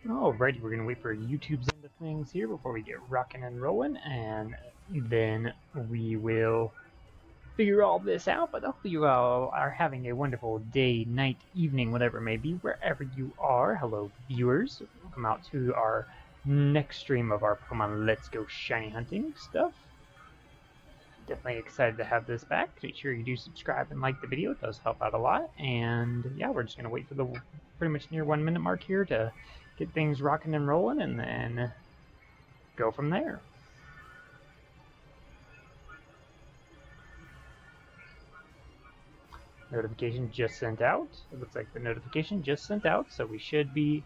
Alrighty, we're going to wait for YouTube's end of things here before we get rocking and rolling, and then we will figure all this out. But hopefully you all are having a wonderful day, night, evening, whatever it may be, wherever you are. Hello, viewers. Welcome out to our next stream of our Pokemon Let's Go Shiny Hunting stuff. Definitely excited to have this back. Make sure you do subscribe and like the video. It does help out a lot. And yeah, we're just going to wait for the pretty much near 1 minute mark here to get things rocking and rolling, and then go from there. Notification just sent out. It looks like the notification just sent out, so we should be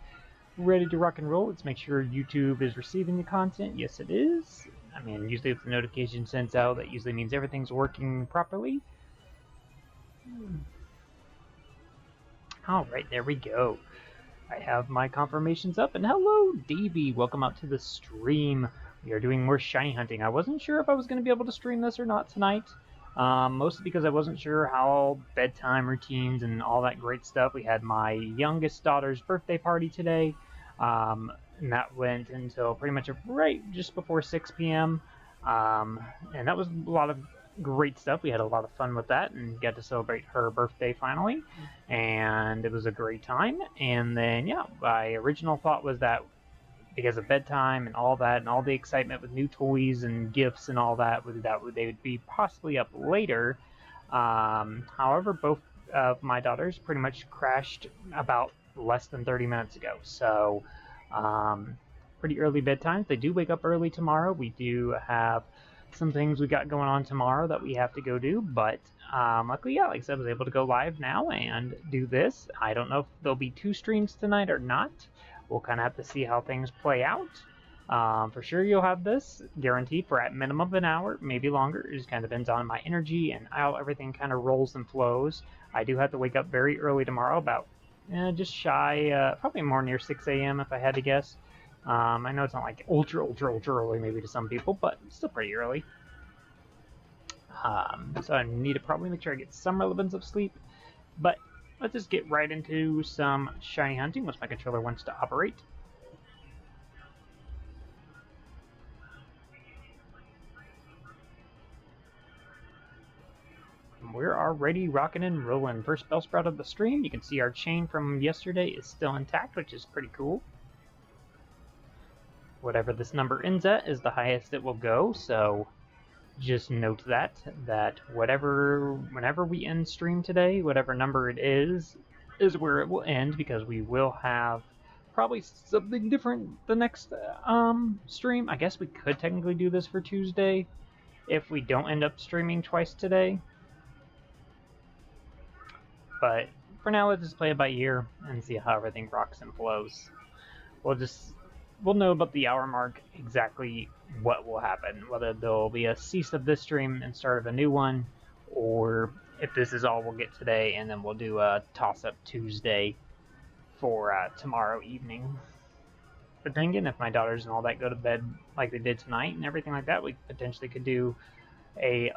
ready to rock and roll. Let's make sure YouTube is receiving the content. Yes, it is. I mean, usually if the notification sends out, that usually means everything's working properly. Alright, there we go. I have my confirmations up, and hello, Davey! Welcome out to the stream. We are doing more shiny hunting. I wasn't sure if I was going to be able to stream this or not tonight, mostly because I wasn't sure how bedtime routines and all that great stuff. We had my youngest daughter's birthday party today, and that went until pretty much right just before 6 p.m., and that was a lot of great stuff. We had a lot of fun with that and got to celebrate her birthday finally, and it was a great time. And then yeah, my original thought was that because of bedtime and all that and all the excitement with new toys and gifts and all that, they would be possibly up later. However, both of my daughters pretty much crashed about less than 30 minutes ago, so pretty early bedtime. They do wake up early tomorrow. We do have some things we got going on tomorrow that we have to go do, but luckily, yeah, like I said, I was able to go live now and do this. I don't know if there'll be 2 streams tonight or not. We'll kind of have to see how things play out. For sure, you'll have this guaranteed for at minimum of an hour, maybe longer. It just kind of depends on my energy and how everything kind of rolls and flows. I do have to wake up very early tomorrow, about just shy, probably more near 6 a.m. if I had to guess. I know it's not like ultra early maybe to some people, but still pretty early. So I need to probably make sure I get some relevance of sleep. But let's just get right into some shiny hunting once my controller wants to operate. We're already rocking and rolling. First Bellsprout of the stream. You can see our chain from yesterday is still intact, which is pretty cool. Whatever this number ends at is the highest it will go, so just note that whenever we end stream today, whatever number it is where it will end, because we will have probably something different the next stream. I guess we could technically do this for Tuesday if we don't end up streaming twice today. But for now, let's just play it by ear and see how everything rocks and flows. We'll know about the hour mark exactly what will happen, whether there'll be a cease of this stream and start of a new one, or if this is all we'll get today, and then we'll do a toss-up Tuesday for tomorrow evening. But then again, if my daughters and all that go to bed like they did tonight and everything like that, we potentially could do a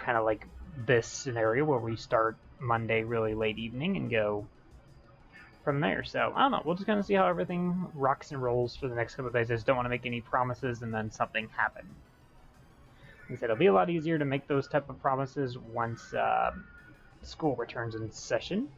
kind of like this scenario where we start Monday really late evening and go from there. So I don't know, we'll just kind of see how everything rocks and rolls for the next couple of days. I just don't want to make any promises and then something happen. Like I said, it'll be a lot easier to make those type of promises once school returns in session.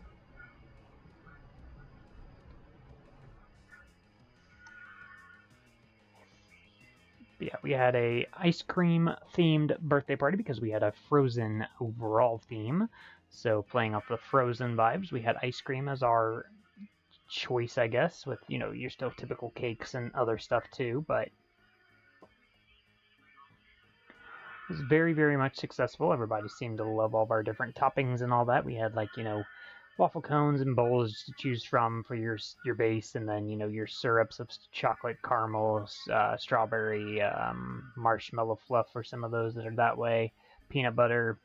But yeah, we had a ice cream themed birthday party because we had a Frozen overall theme. So playing off the Frozen vibes, we had ice cream as our choice, I guess, with, you know, your still typical cakes and other stuff too, but it was very, very much successful. Everybody seemed to love all of our different toppings and all that. We had, like, you know, waffle cones and bowls to choose from for your base, and then, you know, your syrups of chocolate, caramel, strawberry, marshmallow fluff for some of those that are that way, peanut butter.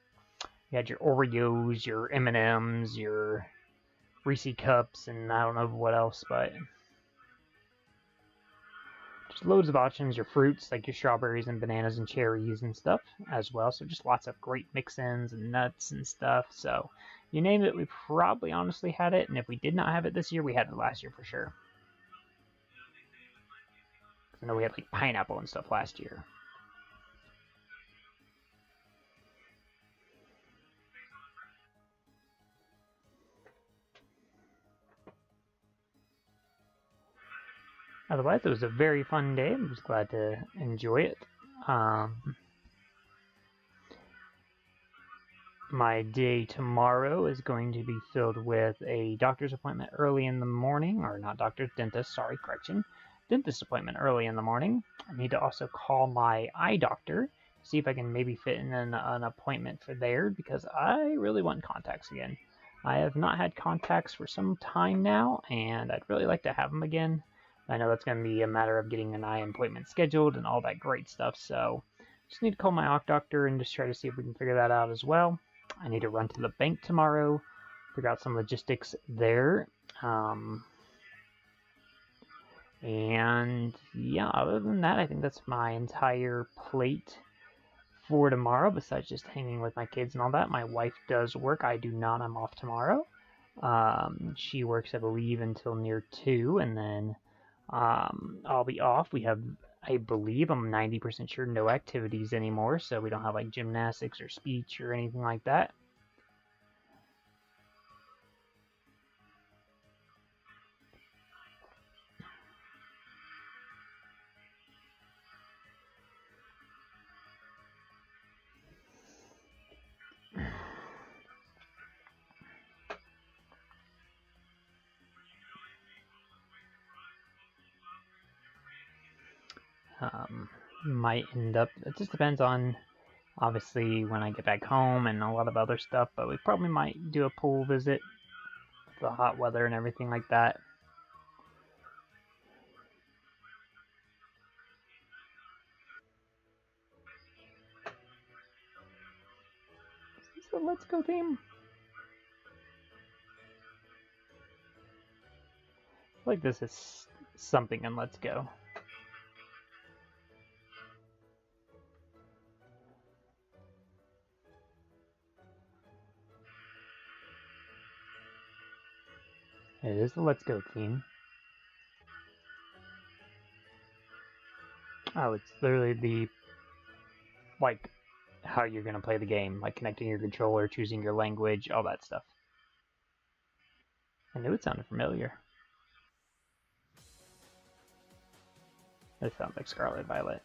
You had your Oreos, your M&Ms, your Reese cups, and I don't know what else, but just loads of options. Your fruits, like your strawberries and bananas and cherries and stuff as well. So just lots of great mix-ins and nuts and stuff. So you name it, we probably honestly had it. And if we did not have it this year, we had it last year for sure. I know we had like pineapple and stuff last year. Otherwise, it was a very fun day. I was glad to enjoy it. My day tomorrow is going to be filled with a doctor's appointment early in the morning, or not doctor's, dentist, sorry, correction. Dentist appointment early in the morning. I need to also call my eye doctor, see if I can maybe fit in an appointment for there, because I really want contacts again. I have not had contacts for some time now, and I'd really like to have them again. I know that's going to be a matter of getting an eye appointment scheduled and all that great stuff, so just need to call my eye doctor and just try to see if we can figure that out as well. I need to run to the bank tomorrow, figure out some logistics there. And yeah, other than that, I think that's my entire plate for tomorrow, besides just hanging with my kids and all that. My wife does work. I do not. I'm off tomorrow. She works, I believe, until near 2, and then I'll be off. We have, I believe, I'm 90% sure, no activities anymore, so we don't have like gymnastics or speech or anything like that. Might end up, it just depends on, obviously, when I get back home and a lot of other stuff, but we probably might do a pool visit, the hot weather and everything like that. Is this a Let's Go theme? I feel like this is something in Let's Go. It is the Let's Go theme. Oh, it's literally the, like, how you're going to play the game, like connecting your controller, choosing your language, all that stuff. I knew it sounded familiar. It sounds like Scarlett Violet.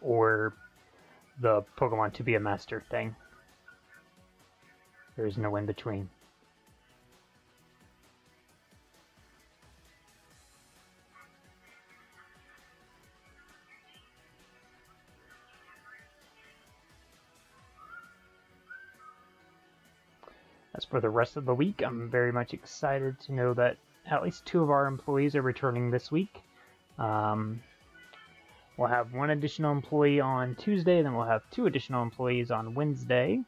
Or the Pokemon to be a master thing. There is no in between. As for the rest of the week, I'm very much excited to know that at least 2 of our employees are returning this week. We'll have 1 additional employee on Tuesday, then we'll have 2 additional employees on Wednesday.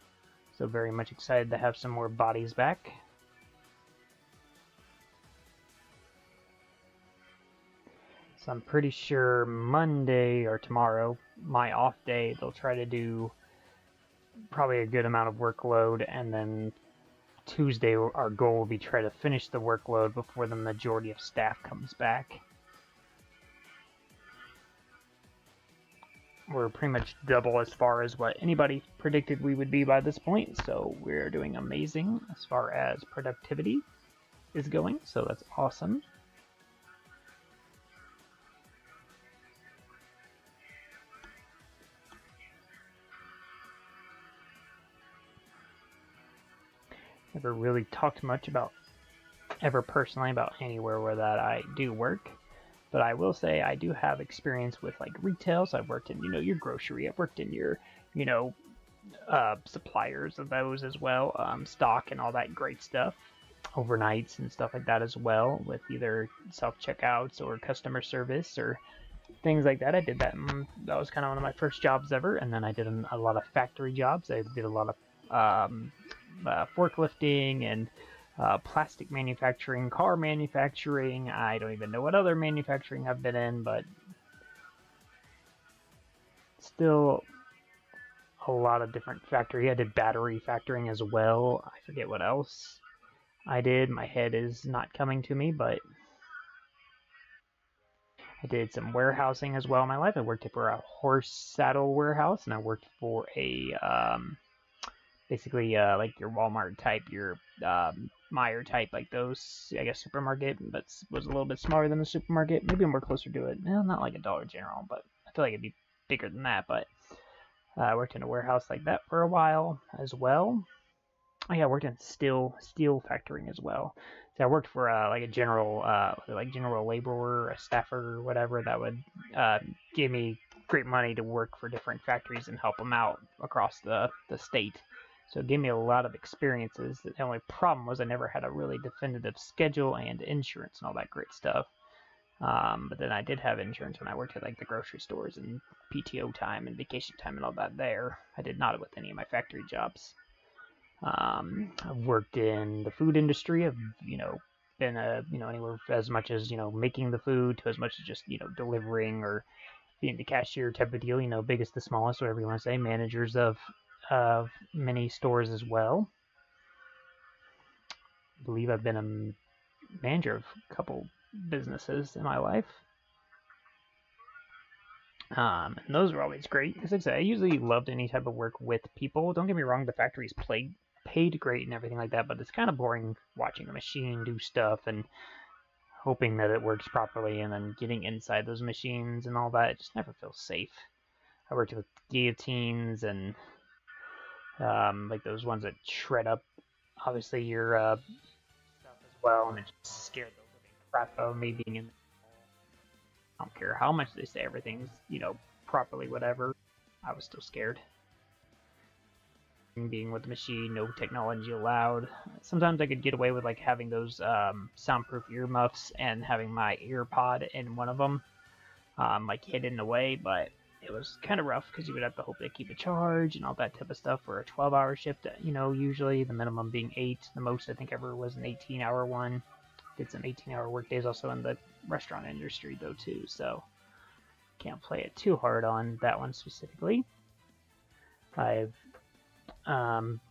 So very much excited to have some more bodies back. So I'm pretty sure Monday or tomorrow, my off day, they'll try to do probably a good amount of workload, and then Tuesday our goal will be try to finish the workload before the majority of staff comes back. We're pretty much double as far as what anybody predicted we would be by this point, so we're doing amazing as far as productivity is going, so that's awesome. Never really talked much about, ever personally, about anywhere where that I do work. But I will say I do have experience with like retail. So I've worked in, your grocery. I've worked in your, suppliers of those as well, stock and all that great stuff, overnights and stuff like that as well, with either self-checkouts or customer service or things like that. I did that. That was kind of one of my first jobs ever. And then I did a lot of factory jobs. I did a lot of forklifting and plastic manufacturing, car manufacturing. I don't even know what other manufacturing I've been in, but still a lot of different factory. I did battery factoring as well. I forget what else I did. My head is not coming to me, but I did some warehousing as well in my life. I worked for a horse saddle warehouse, and I worked for a basically like your Walmart type, your Meijer type, like those, I guess, supermarket, but was a little bit smaller than the supermarket. Maybe more closer to it. Well, not like a Dollar General, but I feel like it'd be bigger than that. But I worked in a warehouse like that for a while as well. Oh yeah, I worked in steel factoring as well. So I worked for like a general laborer, or a staffer, or whatever that would give me great money to work for different factories and help them out across the state. So it gave me a lot of experiences. The only problem was I never had a really definitive schedule and insurance and all that great stuff. But then I did have insurance when I worked at like the grocery stores and PTO time and vacation time and all that there. I did not with any of my factory jobs. I've worked in the food industry. I've, been anywhere as much as, making the food to as much as just, delivering or being the cashier type of deal, biggest to smallest, whatever you want to say, managers of many stores as well. I believe I've been a manager of a couple businesses in my life. And those are always great, because like I said, I usually loved any type of work with people. Don't get me wrong, the factories paid great and everything like that, but it's kind of boring watching a machine do stuff and hoping that it works properly, and then getting inside those machines and all that. It just never feels safe. I worked with guillotines and like those ones that shred up, obviously, your stuff as well, and it just scared the living crap out of me being in the I don't care how much they say everything's, properly whatever. I was still scared. Being with the machine, no technology allowed. Sometimes I could get away with like having those soundproof earmuffs and having my earpod in one of them, like hidden away, but it was kind of rough because you would have to hope they keep a charge and all that type of stuff for a 12-hour shift, usually the minimum being 8. The most I think ever was an 18-hour one. Did some 18-hour work days also in the restaurant industry though too, so can't play it too hard on that one specifically. I've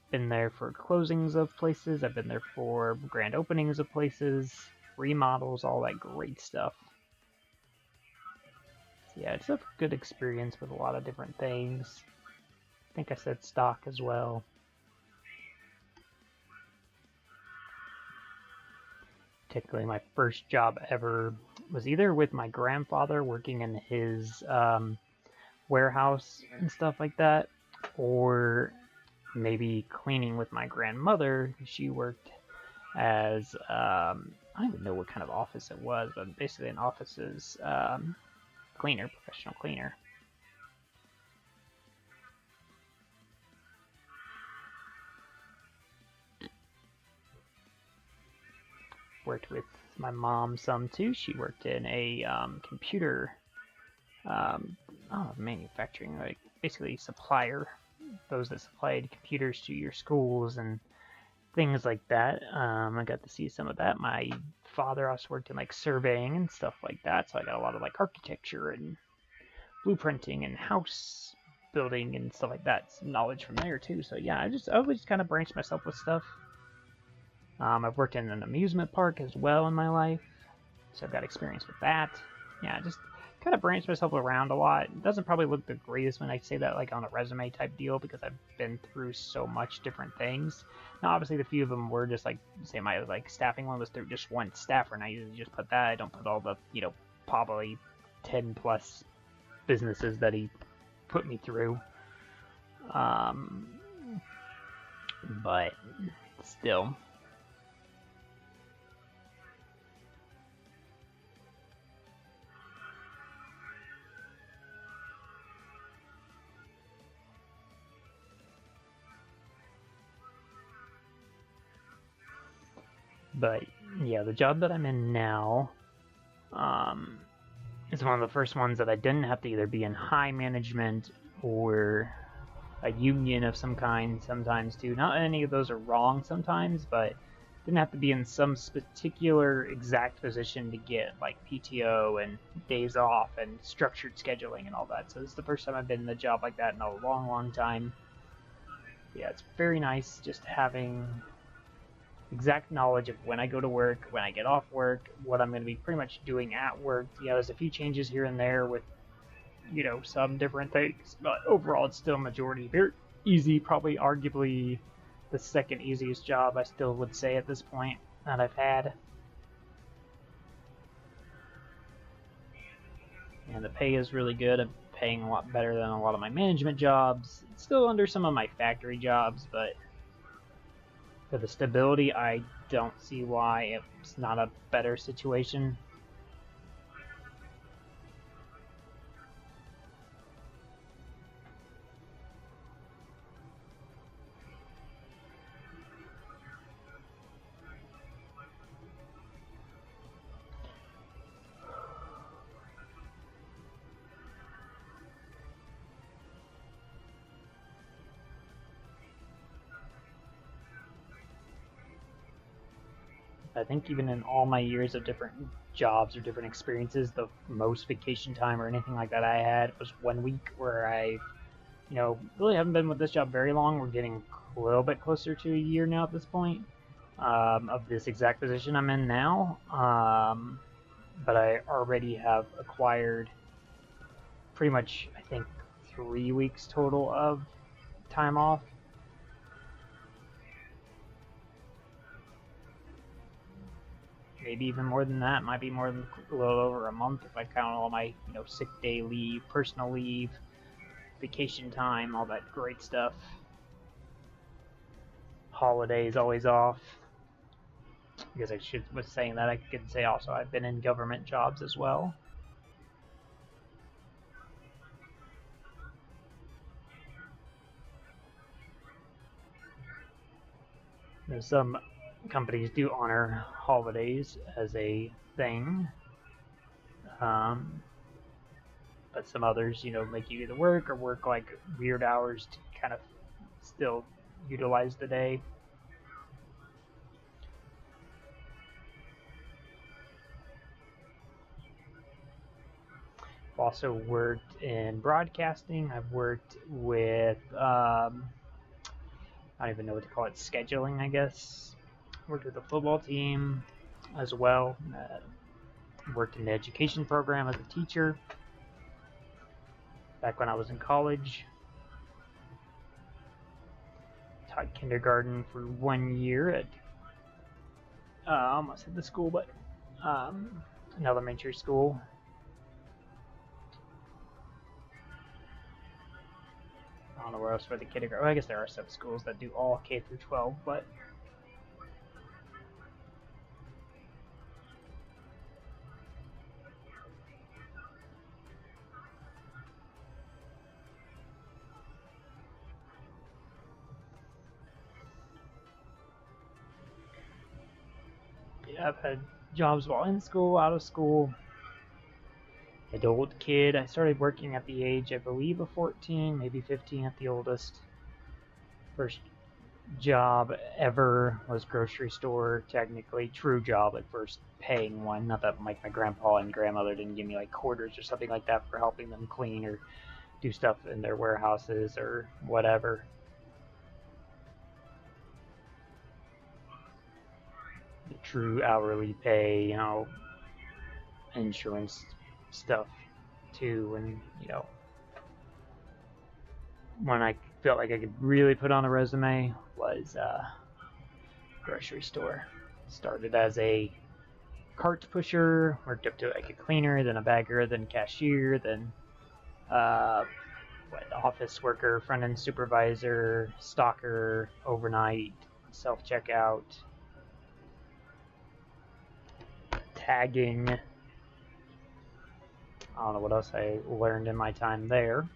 been there for closings of places. I've been there for grand openings of places, remodels, all that great stuff. So yeah, it's a good experience with a lot of different things. I think I said stock as well. Particularly my first job ever was either with my grandfather working in his warehouse and stuff like that, or maybe cleaning with my grandmother. She worked as, I don't even know what kind of office it was, but basically an office's cleaner, professional cleaner. Worked with my mom some too. She worked in a computer manufacturing, like basically supplier, those that supplied computers to your schools and things like that. I got to see some of that. My father also worked in like surveying and stuff like that, so I got a lot of like architecture and blueprinting and house building and stuff like that. Some knowledge from there too. So yeah, I always kind of branched myself with stuff. I've worked in an amusement park as well in my life, so I've got experience with that. Yeah, just kind of branched myself around a lot. It doesn't probably look the greatest when I say that like on a resume type deal, because I've been through so much different things. Now, obviously, the few of them were just like, say my like staffing one was through just one staffer, and I usually just put that. I don't put all the probably 10 plus businesses that he put me through. But still. But yeah, the job that I'm in now is one of the first ones that I didn't have to either be in high management or a union of some kind sometimes too. Not any of those are wrong sometimes, but didn't have to be in some particular exact position to get like PTO and days off and structured scheduling and all that. So this is the first time I've been in a job like that in a long, long time. Yeah, it's very nice just having exact knowledge of when I go to work, when I get off work, what I'm going to be pretty much doing at work. You know, there's a few changes here and there with, you know, some different things, but overall it's still majority very easy, probably arguably the second easiest job I still would say at this point that I've had. And the pay is really good. I'm paying a lot better than a lot of my management jobs. It's still under some of my factory jobs, but for the stability, I don't see why it's not a better situation. I think even in all my years of different jobs or different experiences, the most vacation time or anything like that I had was 1 week, where I, you know, really haven't been with this job very long. We're getting a little bit closer to a year now at this point, of this exact position I'm in now. But I already have acquired pretty much, I think, 3 weeks total of time off. Maybe even more than that. Might be more than a little over a month if I count all my, you know, sick day leave, personal leave, vacation time, all that great stuff. Holidays always off. Because I was saying that, I could say also I've been in government jobs as well. There's some companies do honor holidays as a thing, but some others, you know, make you either work or work like weird hours to kind of still utilize the day. I've also worked in broadcasting. I've worked with, I don't even know what to call it, scheduling, I guess. Worked with a football team as well. Worked in the education program as a teacher back when I was in college. Taught kindergarten for 1 year at, I almost said the school, but an elementary school. I don't know where else for the kindergarten. Well, I guess there are some schools that do all K through 12, but yeah, I've had jobs while in school, out of school, adult, kid. I started working at the age, I believe, of 14, maybe 15 at the oldest. First job ever was grocery store, technically. True job, like first paying one. Not that like my grandpa and grandmother didn't give me like quarters or something like that for helping them clean or do stuff in their warehouses or whatever. The true hourly pay, you know, insurance stuff too, and you know, when I felt like I could really put on a resume was grocery store. Started as a cart pusher, worked up to like a cleaner, then a bagger, then cashier, then office worker, front end supervisor, stocker, overnight, self checkout, tagging. I don't know what else I learned in my time there.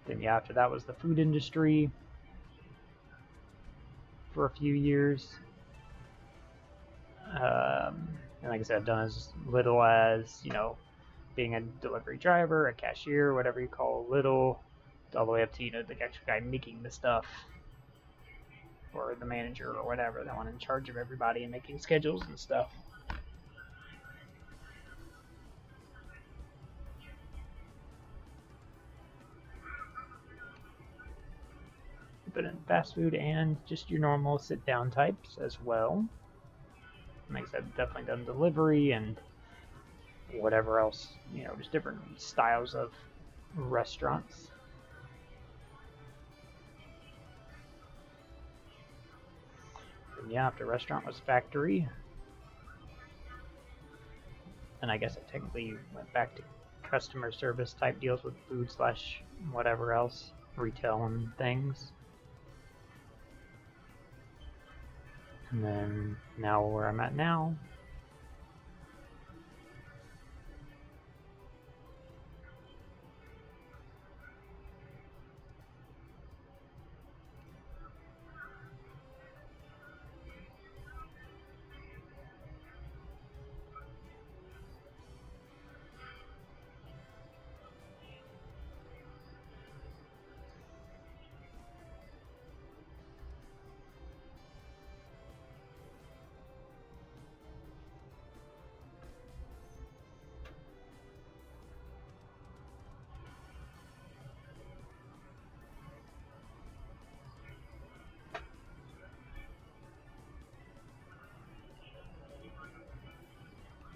Then yeah, after that was the food industry for a few years. And like I said, I've done as little as, you know, being a delivery driver, a cashier, whatever you call little, all the way up to, you know, the actual guy making the stuff, or the manager or whatever, the one in charge of everybody and making schedules and stuff. independent fast food and just your normal sit-down types as well. Like I said, definitely done delivery and whatever else, you know, just different styles of restaurants. And yeah, after restaurant was factory. And I guess I technically went back to customer service type deals with food slash whatever else, retail and things. And then now where I'm at now.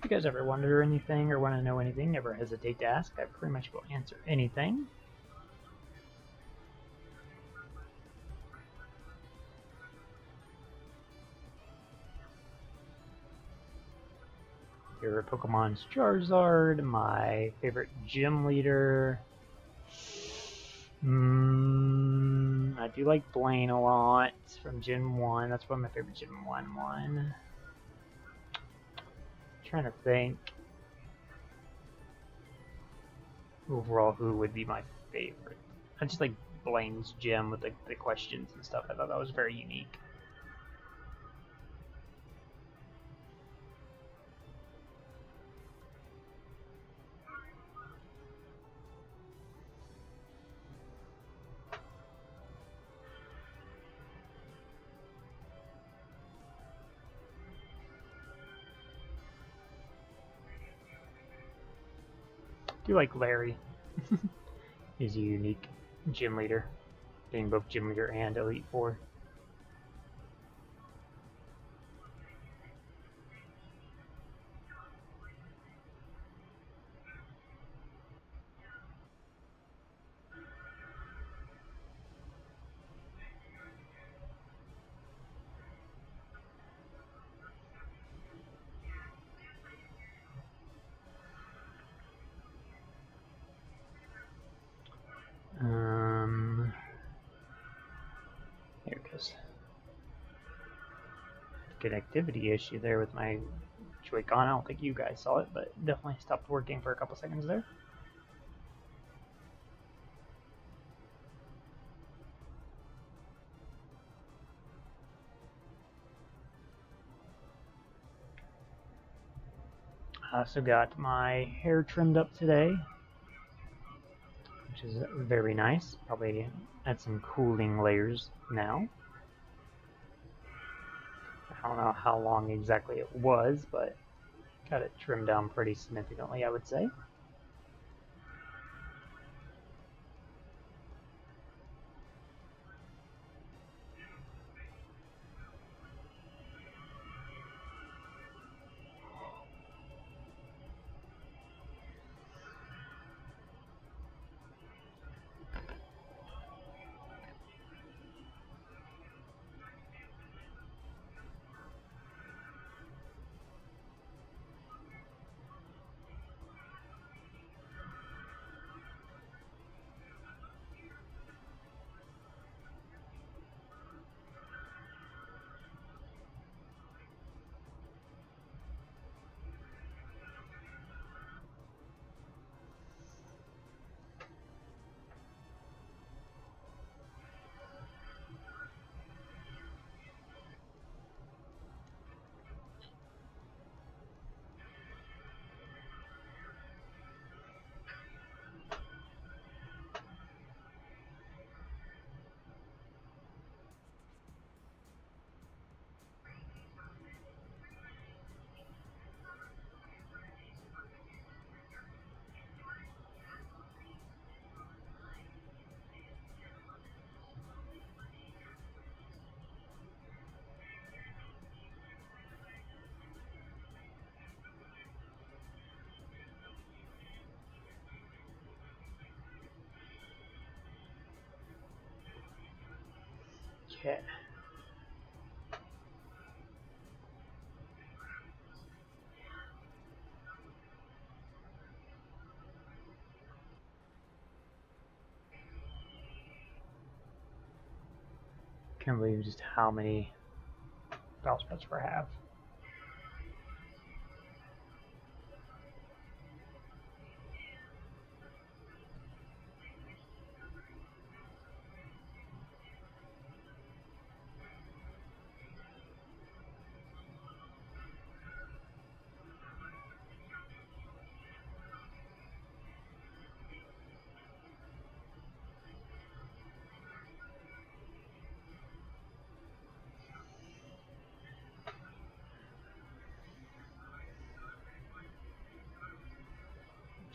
If you guys ever wonder anything or want to know anything, never hesitate to ask. I pretty much will answer anything. Favorite Pokemon's Charizard, my favorite gym leader. I do like Blaine a lot from Gen 1. That's one of my favorite Gen 1 one. Trying to think overall who would be my favorite. I just like Blaine's gym with the questions and stuff. I thought that was very unique. I do like Larry. He's a unique gym leader, being both gym leader and Elite Four. Here it goes. Connectivity issue there with my Joy-Con. I don't think you guys saw it, but definitely stopped working for a couple seconds there. I also got my hair trimmed up today, which is very nice. Probably add some cooling layers now. I don't know how long exactly it was, but got it trimmed down pretty significantly, I would say. Okay. Can't believe just how many Bellsprouts we have.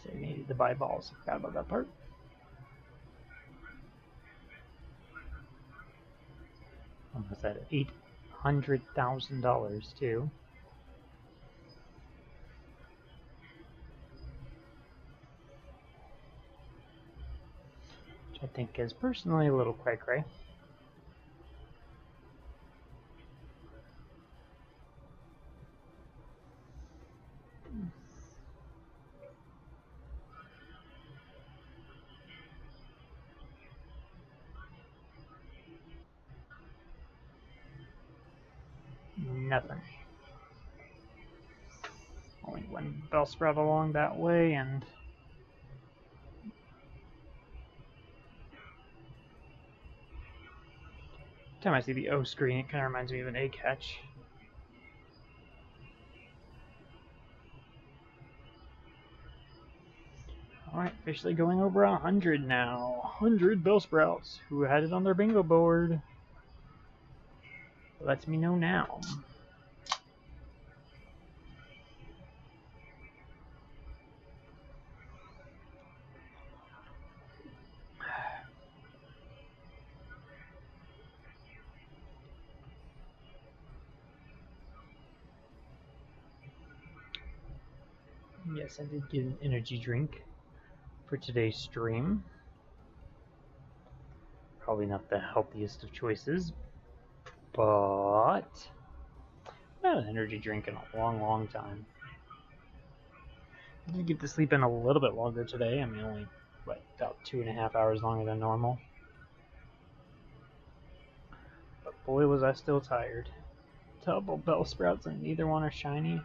So you needed to buy balls. Forgot about that part. Almost at $800,000 too. Which I think is personally a little cray-cray. Nothing. Only one Bellsprout along that way, and every time I see the O screen, it kind of reminds me of an egg hatch. Alright, officially going over 100 now. 100 Bellsprouts. Who had it on their bingo board? Let me know now. Yes, I did get an energy drink for today's stream. Probably not the healthiest of choices, but not an energy drink in a long, long time. I did get to sleep in a little bit longer today. I mean, only, what, about 2.5 hours longer than normal. But boy, was I still tired. Double Bellsprouts and neither one are shiny.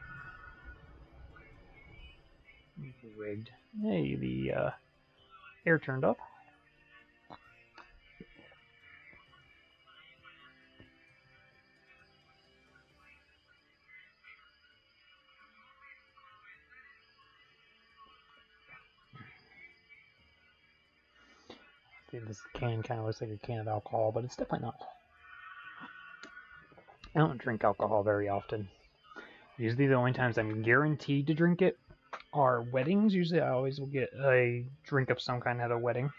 Rigged. Hey, the air turned up. See, this can kind of looks like a can of alcohol, but it's definitely not. I don't drink alcohol very often. Usually the only times I'm guaranteed to drink it are weddings. Usually I always will get a drink of some kind at a wedding.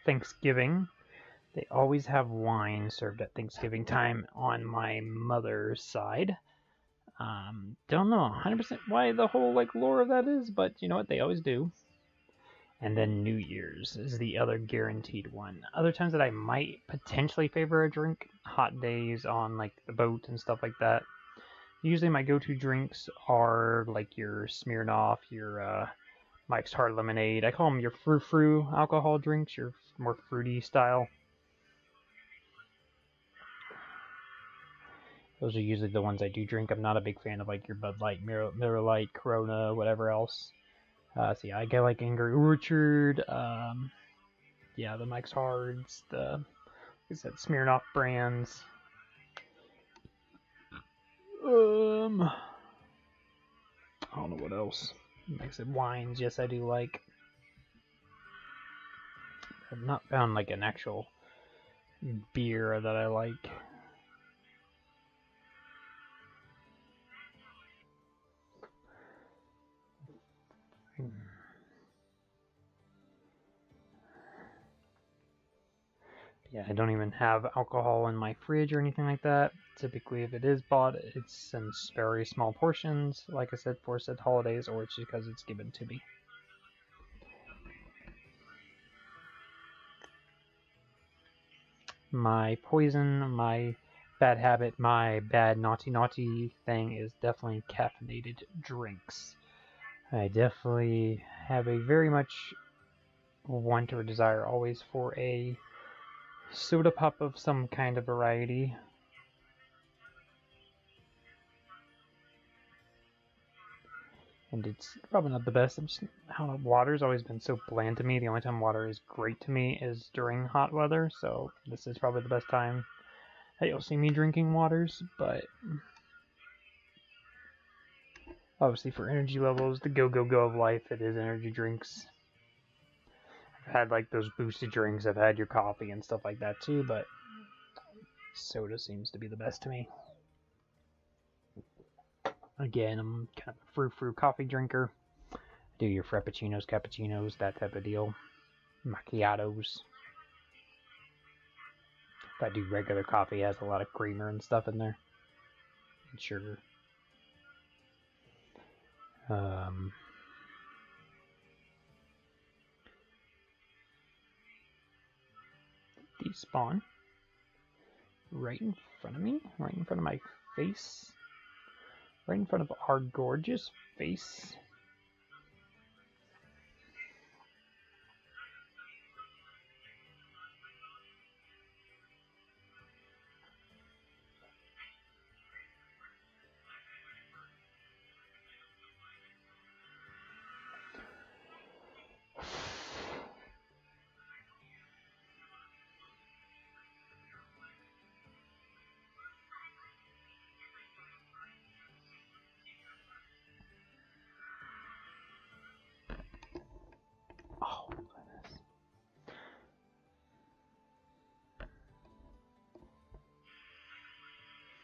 Thanksgiving, they always have wine served at Thanksgiving time on my mother's side. Don't know 100% why the whole lore of that is, but you know what, they always do. And then New Year's is the other guaranteed one. Other times that I might potentially favor a drink, hot days on the boat and stuff like that. Usually my go-to drinks are like your Smirnoff, your Mike's Hard Lemonade. I call them your frou-frou alcohol drinks, your more fruity style. Those are usually the ones I do drink. I'm not a big fan of your Bud Light, Miller Lite, Corona, whatever else. See, I get Angry Orchard, yeah, the Mike's Hards, the, like I said, Smirnoff brands. I don't know what else. Like I said, wines, yes, I do like. I've not found an actual beer that I like. Yeah, I don't even have alcohol in my fridge or anything like that. Typically, if it is bought, it's in very small portions, like I said, for said holidays, or it's because it's given to me. My poison, my bad habit, my bad naughty thing is definitely caffeinated drinks. I definitely have a very much want or desire always for a soda pop of some kind of variety. And it's probably not the best. I don't know, water's always been so bland to me. The only time water is great to me is during hot weather, so this is probably the best time that you'll see me drinking waters, but obviously for energy levels, the go of life, it is energy drinks. I've had like those boosted drinks, I've had your coffee and stuff like that too, but soda seems to be the best to me. Again, I'm kind of a frou-frou coffee drinker. I do your frappuccinos, cappuccinos, that type of deal. Macchiatos. If I do regular coffee, it has a lot of creamer and stuff in there. And sugar. These spawn right in front of me, right in front of my face. Right in front of our gorgeous face. Oh, goodness.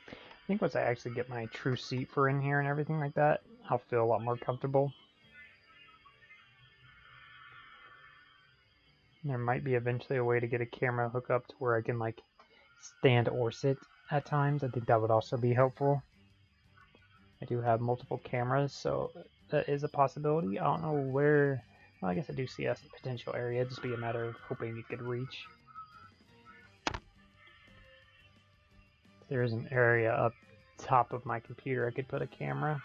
I think once I actually get my true seat for in here and everything like that, I'll feel a lot more comfortable. There might be eventually a way to get a camera hookup to where I can like stand or sit at times. I think that would also be helpful. I do have multiple cameras, so that is a possibility. I don't know where. Well, I guess I do see a potential area. It'd just be a matter of hoping it could reach. There is an area up top of my computer I could put a camera.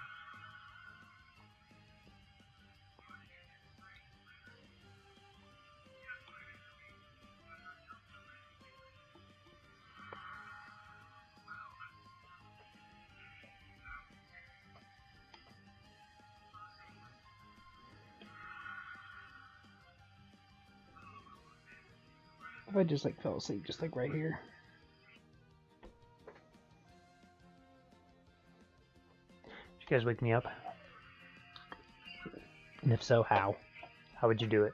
If I just like fell asleep just like right here. Did you guys wake me up? And if so, how? How would you do it?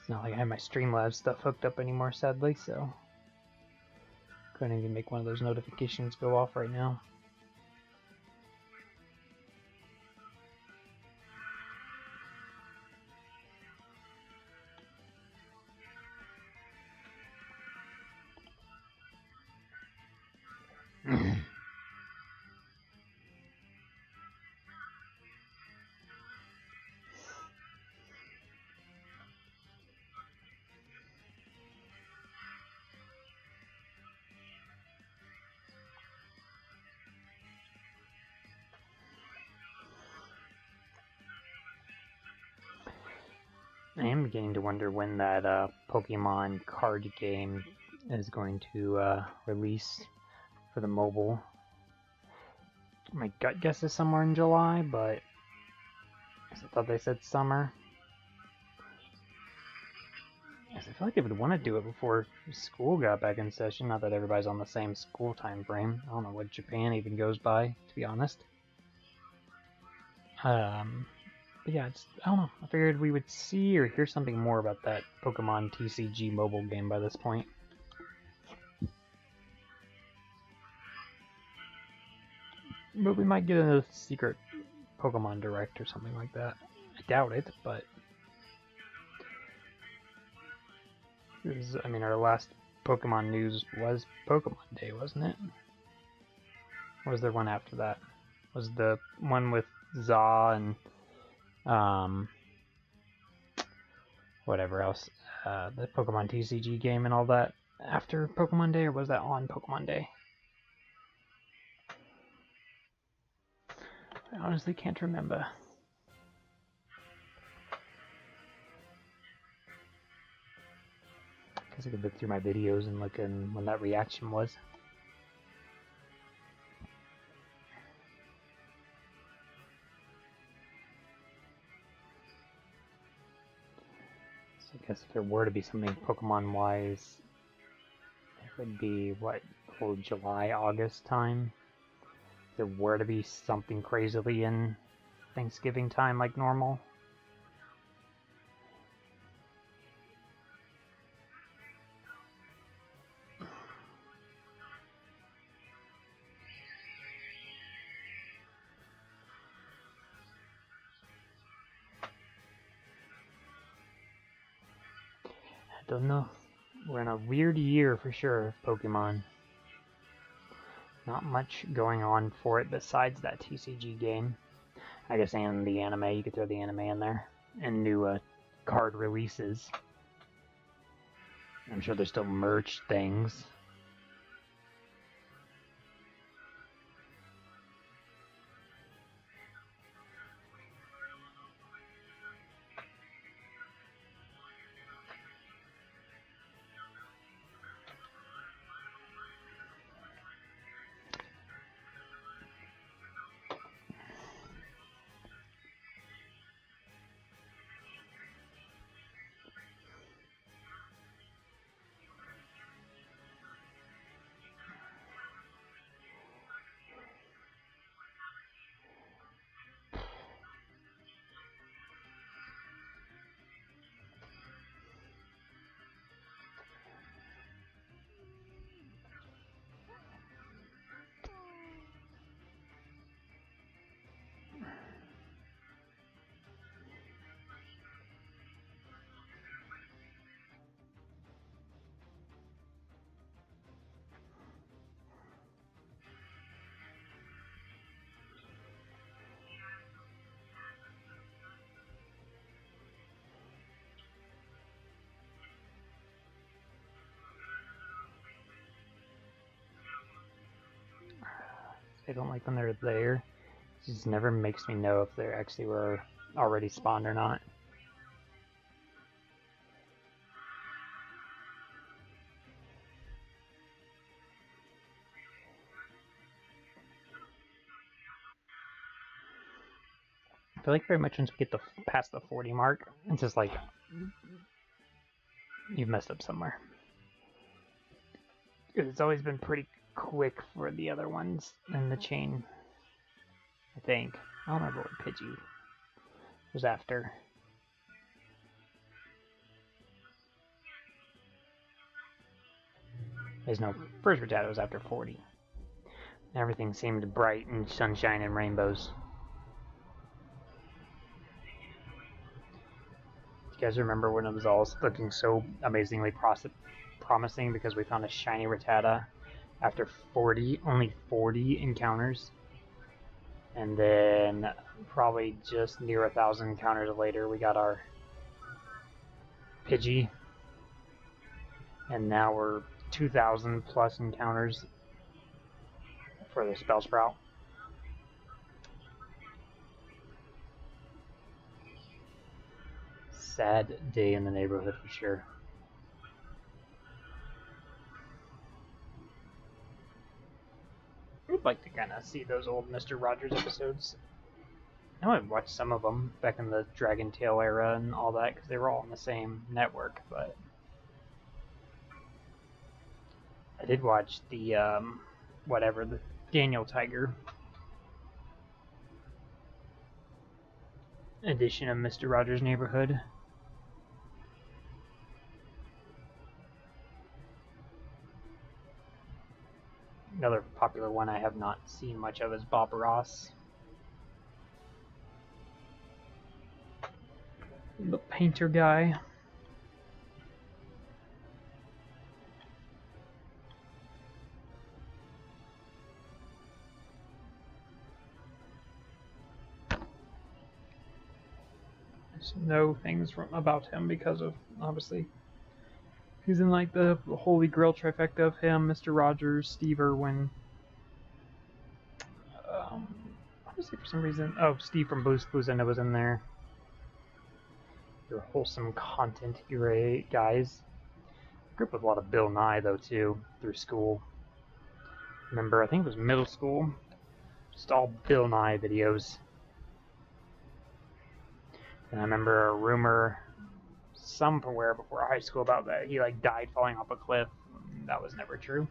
It's not like I have my Streamlabs stuff hooked up anymore, sadly, so couldn't even make one of those notifications go off right now. I am beginning to wonder when that Pokemon card game is going to release for the mobile. My gut guess is somewhere in July, but I thought they said summer. I feel like they would want to do it before school got back in session, not that everybody's on the same school time frame. I don't know what Japan even goes by, to be honest. But yeah, I don't know. I figured we would see or hear something more about that Pokemon TCG mobile game by this point. But we might get a secret Pokemon Direct or something like that. I doubt it, but I mean, our last Pokemon news was Pokemon Day, wasn't it? Or was there one after that? Was the one with Za and whatever else, the Pokemon TCG game and all that after Pokemon Day, or was that on Pokemon Day? I honestly can't remember. Guess I could look through my videos and look in when that reaction was. So I guess if there were to be something Pokemon-wise, it would be, what, whole July, August time? If there were to be something crazily in Thanksgiving time like normal. I don't know. We're in a weird year for sure of Pokemon. Not much going on for it besides that TCG game. I guess and the anime, you could throw the anime in there. And new card releases. I'm sure there's still merch things. I don't like when they're there. It just never makes me know if they actually were already spawned or not. I feel like very much once we get past the 40 mark, it's just like you've messed up somewhere. It's always been pretty quick for the other ones in the chain, I think. I don't remember what Pidgey was after. There's no first Rattata was after 40. Everything seemed bright and sunshine and rainbows. You guys remember when it was all looking so amazingly promising because we found a shiny Rattata after only 40 encounters? And then probably just near 1,000 encounters later we got our Pidgey. And now we're 2,000 plus encounters for the Spellsprout. Sad day in the neighborhood for sure. I would like to kind of see those old Mr. Rogers episodes. I know I've watched some of them back in the Dragon Tail era and all that because they were all on the same network, but I did watch the the Daniel Tiger edition of Mr. Rogers' Neighborhood. Another popular one I have not seen much of is Bob Ross. The painter guy. know things about him because of, obviously, he's in like the Holy Grail trifecta of him, Mr. Rogers, Steve Irwin. Obviously, for some reason, oh, Steve from Blue's Clues I know was in there. Your wholesome content, great guys. Grew up with a lot of Bill Nye though too through school. Remember, I think it was middle school, just all Bill Nye videos. And I remember a rumor somewhere before high school about that he like died falling off a cliff. That was never true.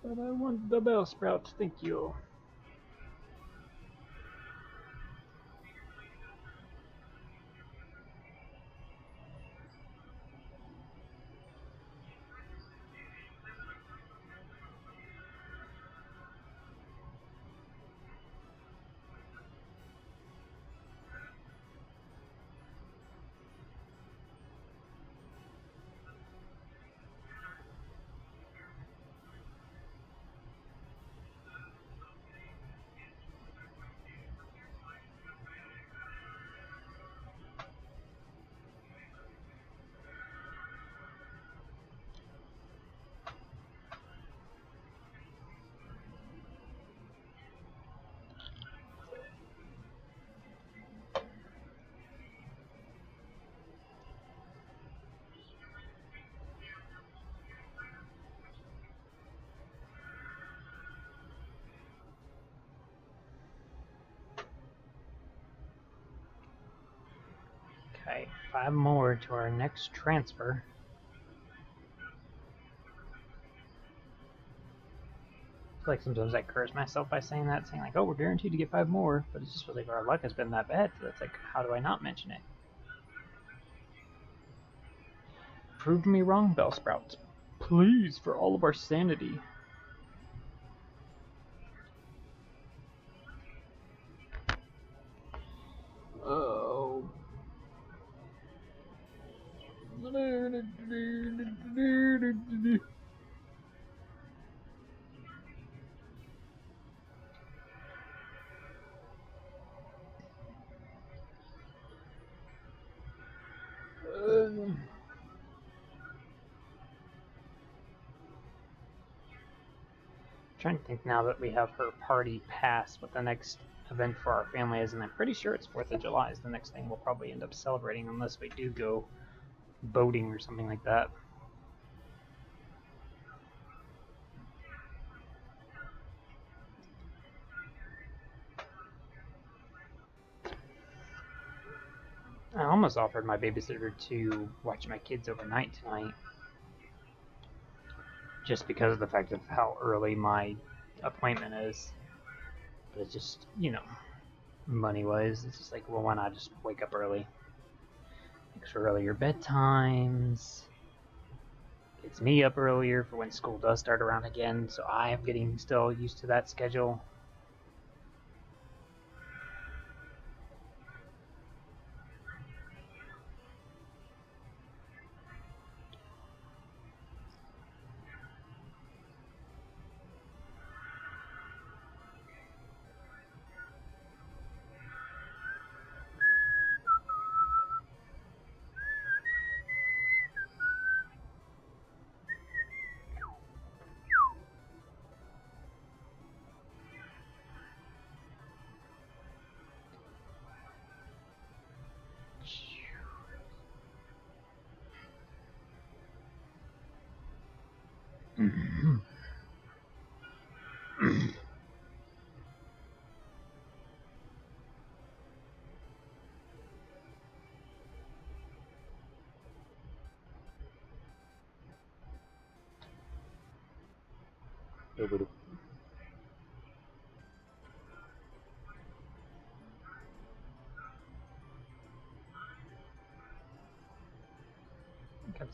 But I want the bell sprout, thank you. Okay, 5 more to our next transfer. I feel like sometimes I curse myself by saying that, saying like, oh, we're guaranteed to get 5 more, but it's just like our luck has been that bad, so it's like, how do I not mention it? Prove me wrong, Bellsprout. Please, for all of our sanity. Oh. Trying to think now that we have her party pass what the next event for our family is, and I'm pretty sure it's 4th of July is the next thing we'll probably end up celebrating unless we do go boating or something like that. I almost offered my babysitter to watch my kids overnight tonight, just because of the fact of how early my appointment is. But it's just, you know, money-wise, it's just like, well, why not just wake up early? Makes for earlier bedtimes, gets me up earlier for when school does start around again, so I am getting still used to that schedule. Got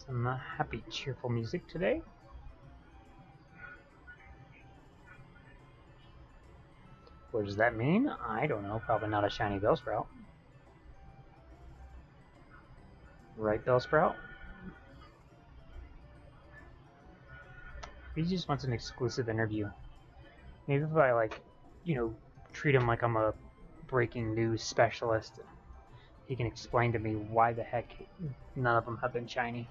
some happy, cheerful music today. What does that mean? I don't know. Probably not a shiny Bellsprout. Right, Bellsprout? He just wants an exclusive interview. Maybe if I, like, you know, treat him like I'm a breaking news specialist, he can explain to me why the heck none of them have been shiny.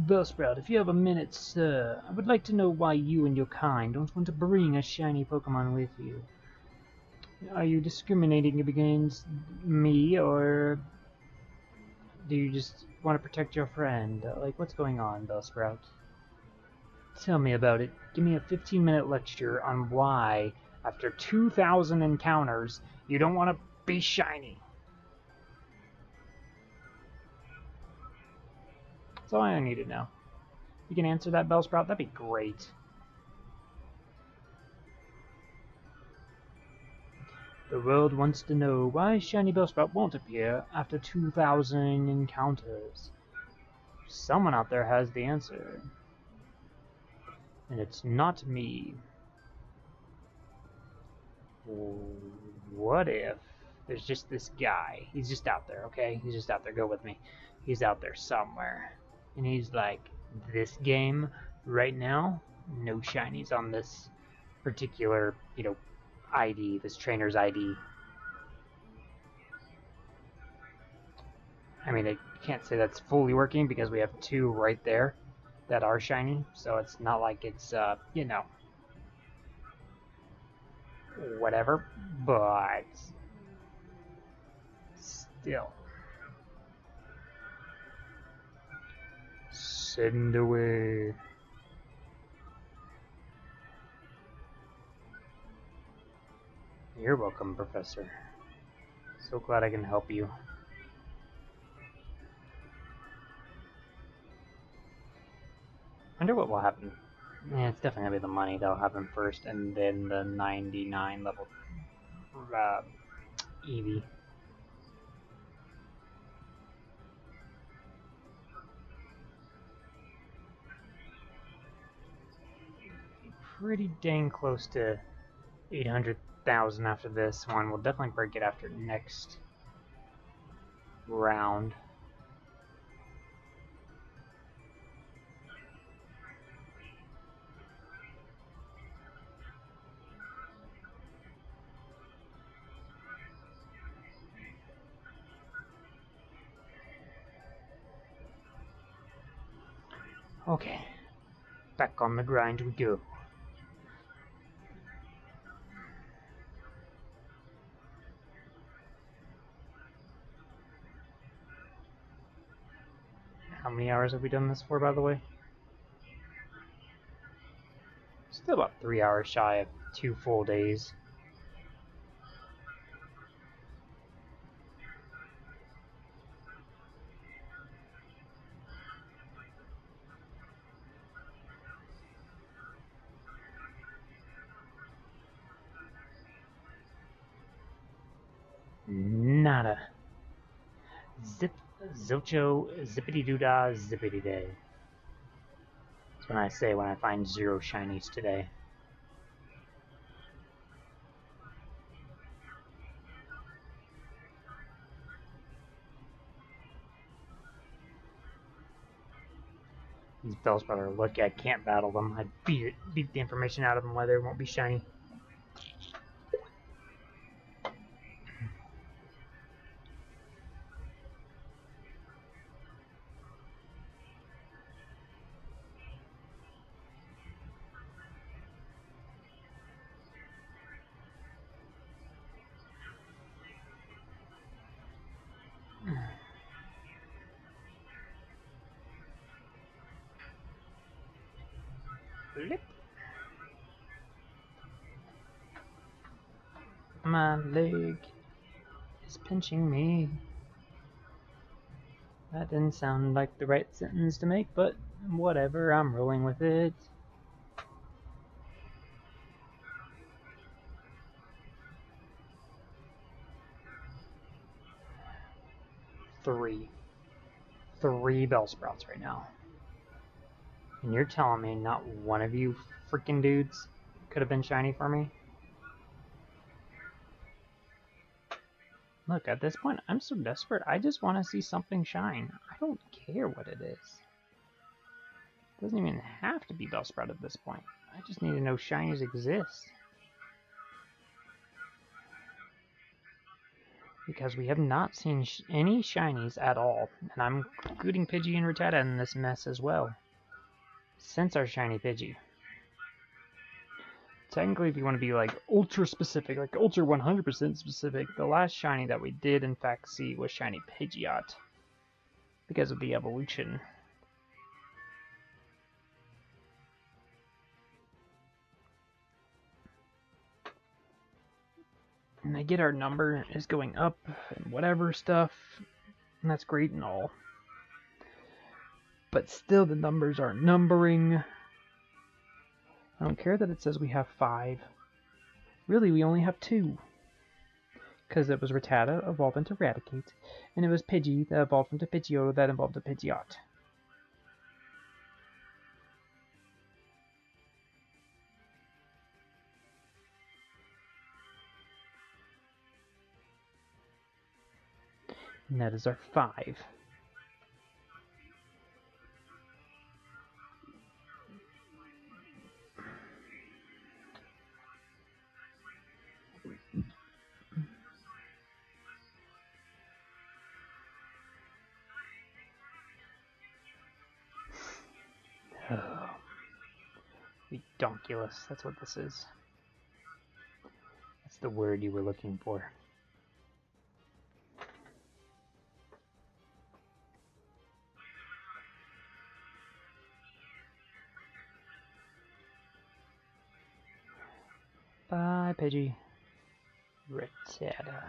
Bellsprout, if you have a minute, sir, I would like to know why you and your kind don't want to bring a shiny Pokemon with you. Are you discriminating against me, or do you just want to protect your friend? Like, what's going on, Bellsprout? Tell me about it. Give me a 15-minute lecture on why, after 2,000 encounters, you don't want to be shiny. That's all I need to know. You can answer that, Bellsprout? That'd be great. The world wants to know why shiny Bellsprout won't appear after 2,000 encounters. Someone out there has the answer. And it's not me. What if there's just this guy? He's just out there, okay? He's just out there. Go with me. He's out there somewhere. And he's like, this game right now, no shinies on this particular, you know, ID, this trainer's ID. I mean, I can't say that's fully working because we have two right there that are shiny, so it's not like it's, you know, whatever, but still. Send away. You're welcome, Professor. So glad I can help you. Wonder what will happen. Yeah, it's definitely gonna be the money that'll happen first, and then the 99 level Eevee. Pretty dang close to 800,000 after this one. We'll definitely break it after next round. Okay, back on the grind we go. How many hours have we done this for, by the way? Still about 3 hours shy of 2 full days. Nada. Zip, zilcho, zippity doo dah, zippity day. That's what I say when I find 0 shinies today. These Bellsprout are lucky I can't battle them. I beat the information out of them why they won't be shiny. Flip. My leg is pinching me. That didn't sound like the right sentence to make, but whatever, I'm rolling with it. Three Bellsprouts right now. And you're telling me not one of you freaking dudes could have been shiny for me? Look, at this point, I'm so desperate, I just want to see something shine. I don't care what it is. It doesn't even have to be Bellsprout at this point. I just need to know shinies exist. Because we have not seen any shinies at all. And I'm including Pidgey and Rattata in this mess as well. Since our shiny Pidgey. Technically, if you want to be like ultra specific, like ultra 100% specific, the last shiny that we did in fact see was shiny Pidgeot. Because of the evolution. And I get our number is going up and whatever stuff, and that's great and all. But still the numbers aren't numbering. I don't care that it says we have 5. Really, we only have 2. Because it was Rattata evolved into Raticate, and it was Pidgey that evolved into Pidgeotto that evolved to Pidgeot. And that is our 5. Oh. Redonkulous, that's what this is. That's the word you were looking for. Bye, Pidgey. Rattata.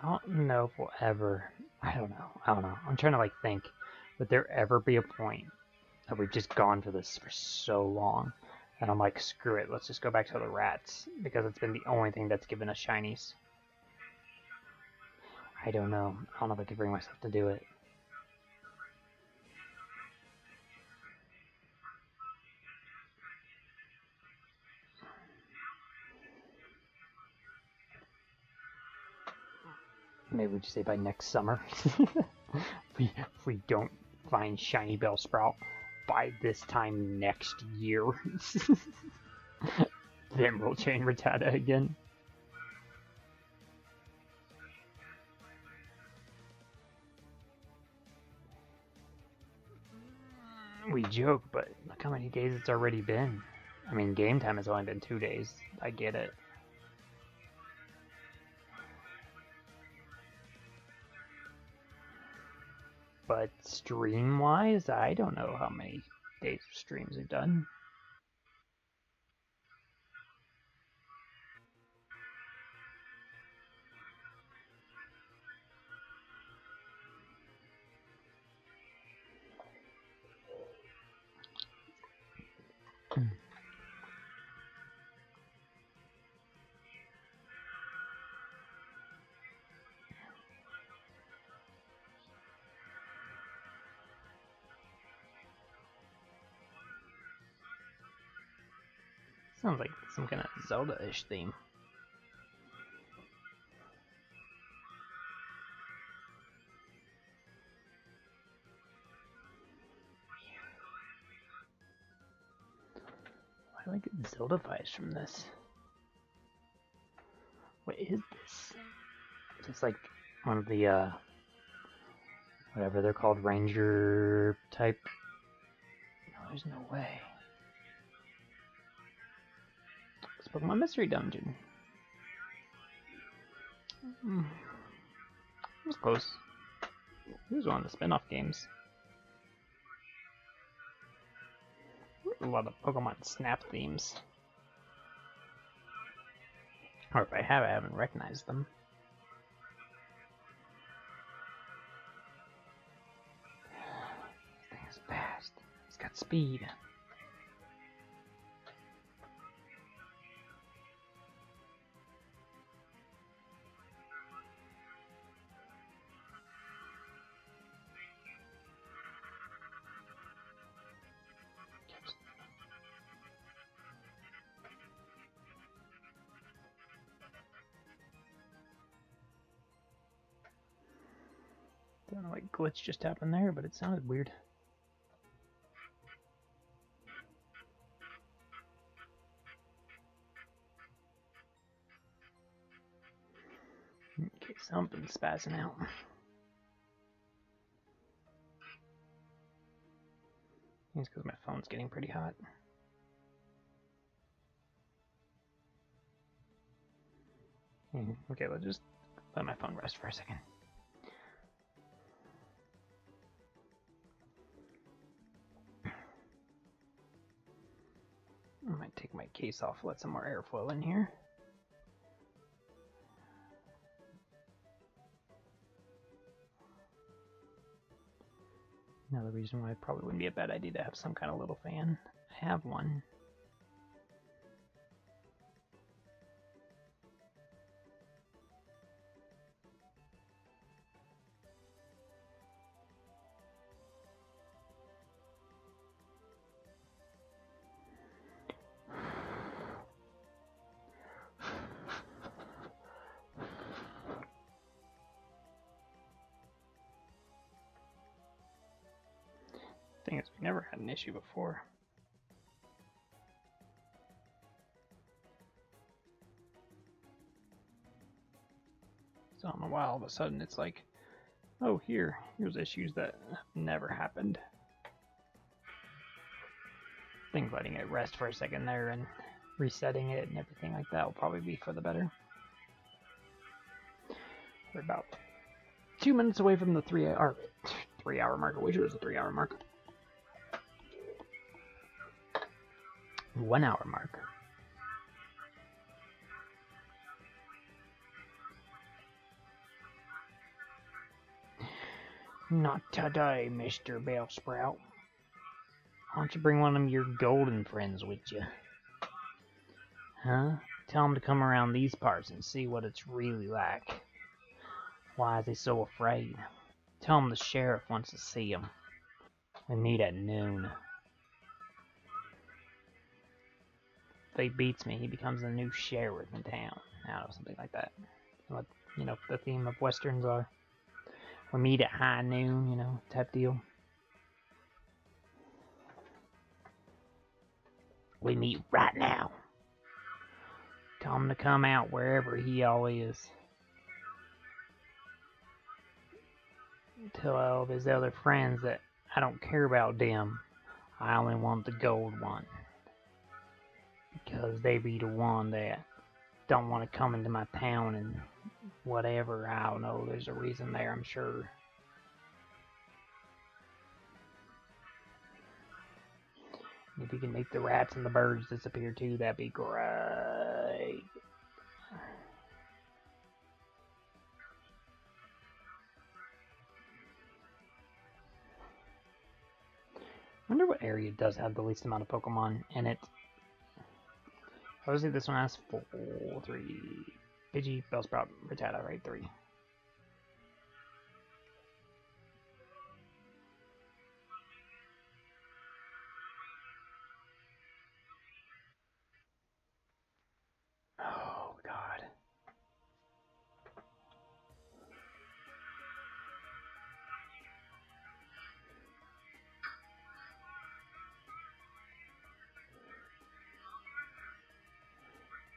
I don't know if we'll ever... I don't know. I'm trying to, like, think. Would there ever be a point that we've just gone for this for so long? And I'm like, screw it, let's just go back to the rats. Because it's been the only thing that's given us shinies. I don't know. I don't know if I could bring myself to do it. Maybe we just say by next summer. if we don't find shiny Bellsprout by this time next year, then we'll chain Rattata again. We joke, but look how many days it's already been. I mean, game time has only been 2 days. I get it. But stream-wise, I don't know how many days of streams we've done. Sounds like some kind of Zelda-ish theme. Why do I get Zelda vibes from this? What is this? It's like one of the, whatever they're called, ranger type. No, there's no way. It's Pokemon Mystery Dungeon. It was close. It was one of the spin-off games. a lot of Pokemon Snap themes. Or if I have, I haven't recognized them. This thing is fast. He's got speed. Don't know what glitch just happened there, but it sounded weird. Okay, something's spazzing out. It's because my phone's getting pretty hot. Okay, let's just let my phone rest for a second. I might take my case off, let some more airflow in here. Another reason why it probably wouldn't be a bad idea to have some kind of little fan. I have one. Thing is, we never had an issue before. So I don't know why all of a sudden it's like, oh, here's issues that never happened. I think letting it rest for a second there and resetting it and everything like that will probably be for the better. We're about 2 minutes away from the 3 hour mark. I wish it was a 3 hour mark. 1 hour mark. Not today, Mr. Bellsprout. Why don't you bring one of your golden friends with you? Huh? Tell them to come around these parts and see what it's really like. Why is he so afraid? Tell them the sheriff wants to see him. We meet at noon. If he beats me, he becomes the new sheriff in town. I don't know, something like that. What, you know, the theme of westerns are. We meet at high noon, you know, type deal. We meet right now. Tell him to come out wherever he all is. Tell all of his other friends that I don't care about them. I only want the gold one. Because they be the one that don't want to come into my town and whatever. I don't know. There's a reason there, I'm sure. If you can make the rats and the birds disappear too, that'd be great. I wonder what area does have the least amount of Pokemon in it. Obviously this one has 4, 3, Pidgey, Bellsprout, Rattata, right? 3. Oh, God.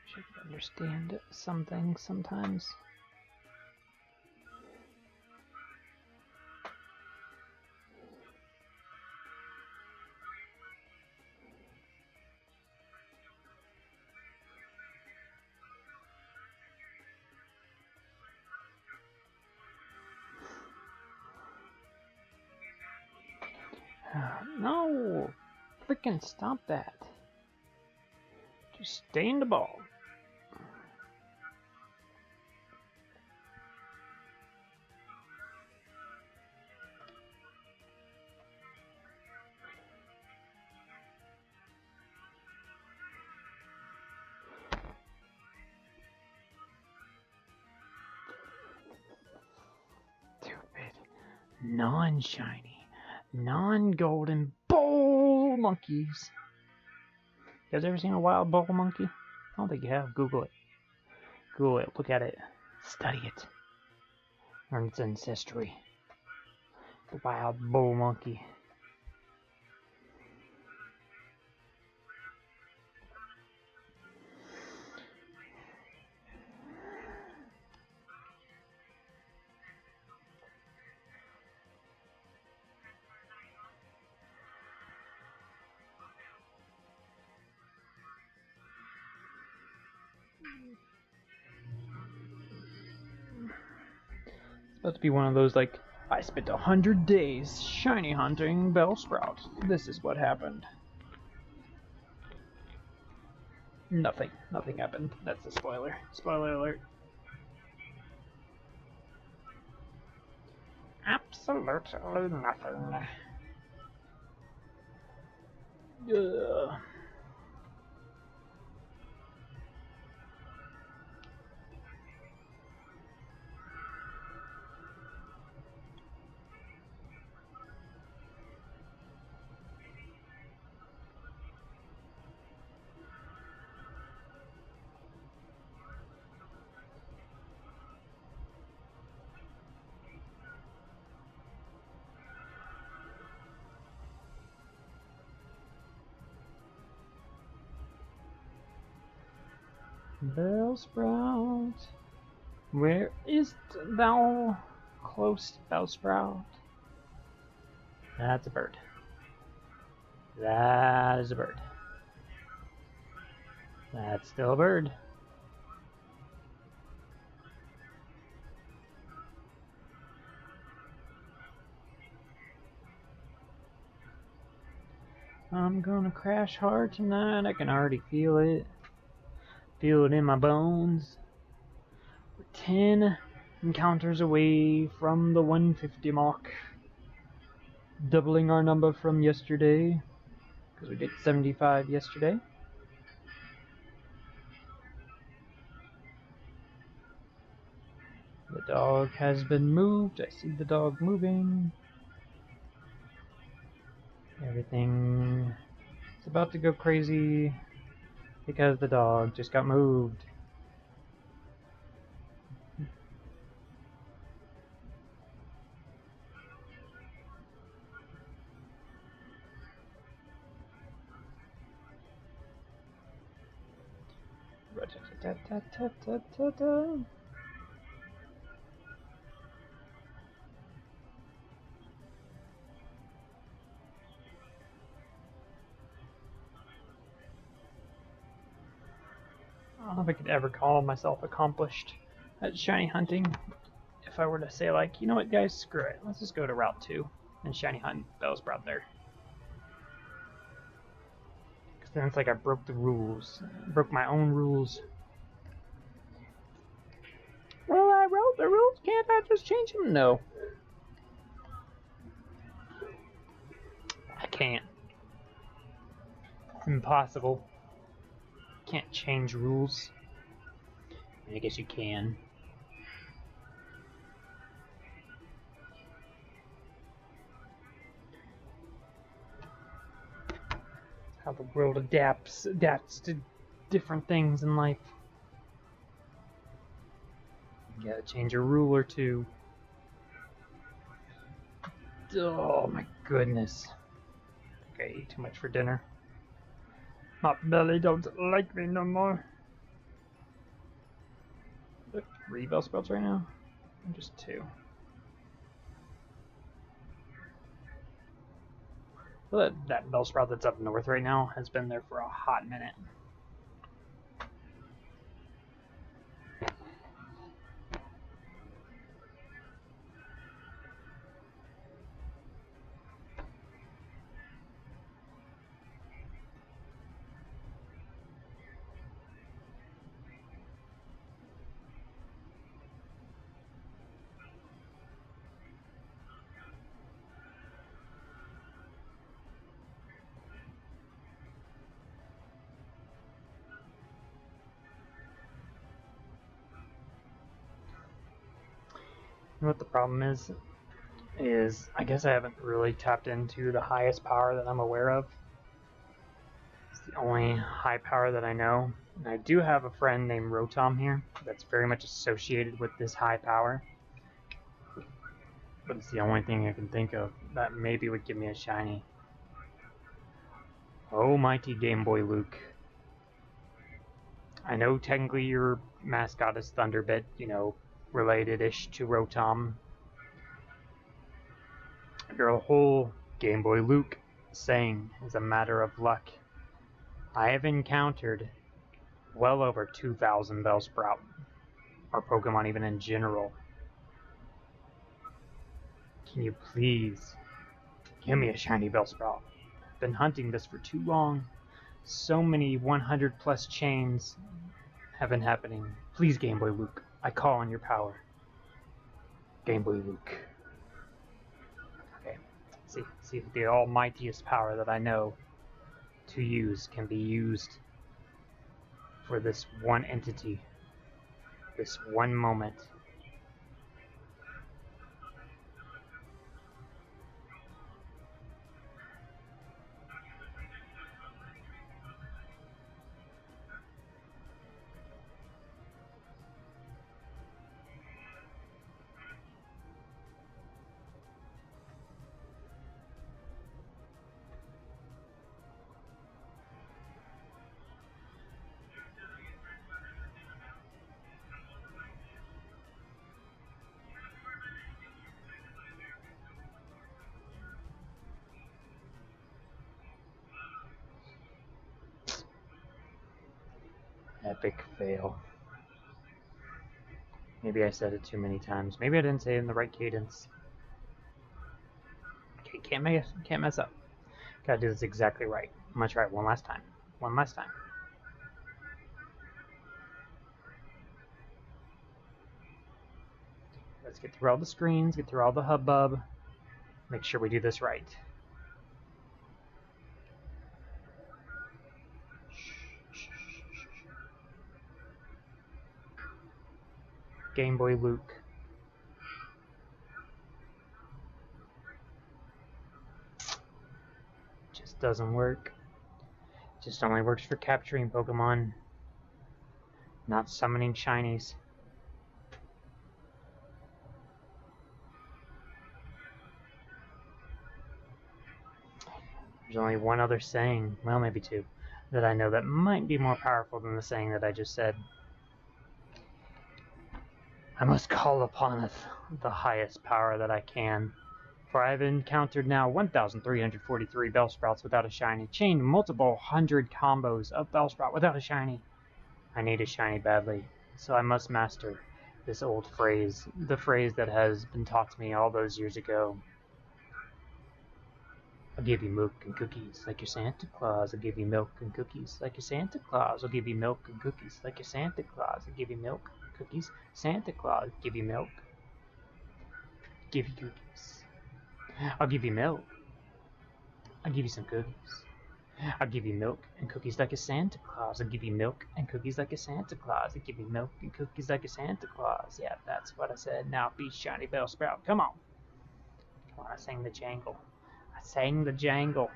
I should understand some things sometimes. No! freaking stop that. Just stay in the ball. Non-shiny, non-golden bowl monkeys. You guys ever seen a wild bowl monkey? I don't think you have. Google it. Google it. Look at it. Study it. Learn its ancestry. The wild bowl monkey. It's supposed to be one of those, like, I spent 100 days shiny hunting Bellsprout. This is what happened. Nothing. Nothing happened. That's a spoiler. Spoiler alert. Absolutely nothing. Ugh. Bellsprout, where is thou, close Bellsprout? That's a bird. That is a bird. That's still a bird. I'm gonna crash hard tonight. I can already feel it. Feel it in my bones. We're 10 encounters away from the 150 mark. Doubling our number from yesterday. Because we did 75 yesterday. The dog has been moved. I see the dog moving. Everything is about to go crazy because the dog just got moved. I don't know if I could ever call myself accomplished at shiny hunting. If I were to say, like, you know what, guys, screw it. Let's just go to Route 2 and shiny hunt Bellsprout there. Because then it's like I broke the rules. Broke my own rules. Well, I wrote the rules. Can't I just change them? No. I can't. It's impossible. Can't change rules. I guess you can. How the world adapts to different things in life. You gotta change a rule or two. Oh my goodness. I ate too much for dinner. My belly don't like me no more. Are there 3 Bellsprouts right now? Or just 2? Well, that Bellsprout that's up north right now has been there for a hot minute. What the problem is I guess I haven't really tapped into the highest power that I'm aware of. It's the only high power that I know. And I do have a friend named Rotom here that's very much associated with this high power. But it's the only thing I can think of that maybe would give me a shiny. Oh, mighty Game Boy Luke. I know technically your mascot is Thunderbit, you know, related-ish to Rotom. Your whole Game Boy Luke saying is a matter of luck. I have encountered well over 2,000 Bellsprout, or Pokemon even in general. Can you please give me a shiny Bellsprout? Been hunting this for too long. So many 100 plus chains have been happening. Please, Game Boy Luke, I call on your power. Game Boy Luke. Okay, see if the almightiest power that I know to use can be used for this one entity, this one moment. Epic fail. Maybe I said it too many times. Maybe I didn't say it in the right cadence. Okay, can't mess up. Gotta do this exactly right. I'm gonna try it one last time. One last time. Let's get through all the screens, get through all the hubbub. Make sure we do this right. Game Boy Luke. Just doesn't work. Just only works for capturing Pokemon, not summoning shinies. There's only one other saying, well, maybe two, that I know that might be more powerful than the saying that I just said. I must call upon the highest power that I can, for I have encountered now 1,343 Bellsprouts without a shiny, chained multiple hundred combos of Bellsprout without a shiny. I need a shiny badly, so I must master this old phrase, the phrase that has been taught to me all those years ago. I'll give you milk and cookies like your Santa Claus. I'll give you milk and cookies like your Santa Claus. I'll give you milk and cookies like your Santa Claus. I'll give you milk, cookies, Santa Claus. Give you milk. Give you cookies. I'll give you milk. I'll give you some cookies. I'll give you milk and cookies like a Santa Claus. I'll give you milk and cookies like a Santa Claus. I'll give you milk and cookies like a Santa Claus. Yeah, that's what I said. Now be shiny Bellsprout. Come on. Come on, I sang the jangle. I sang the jangle.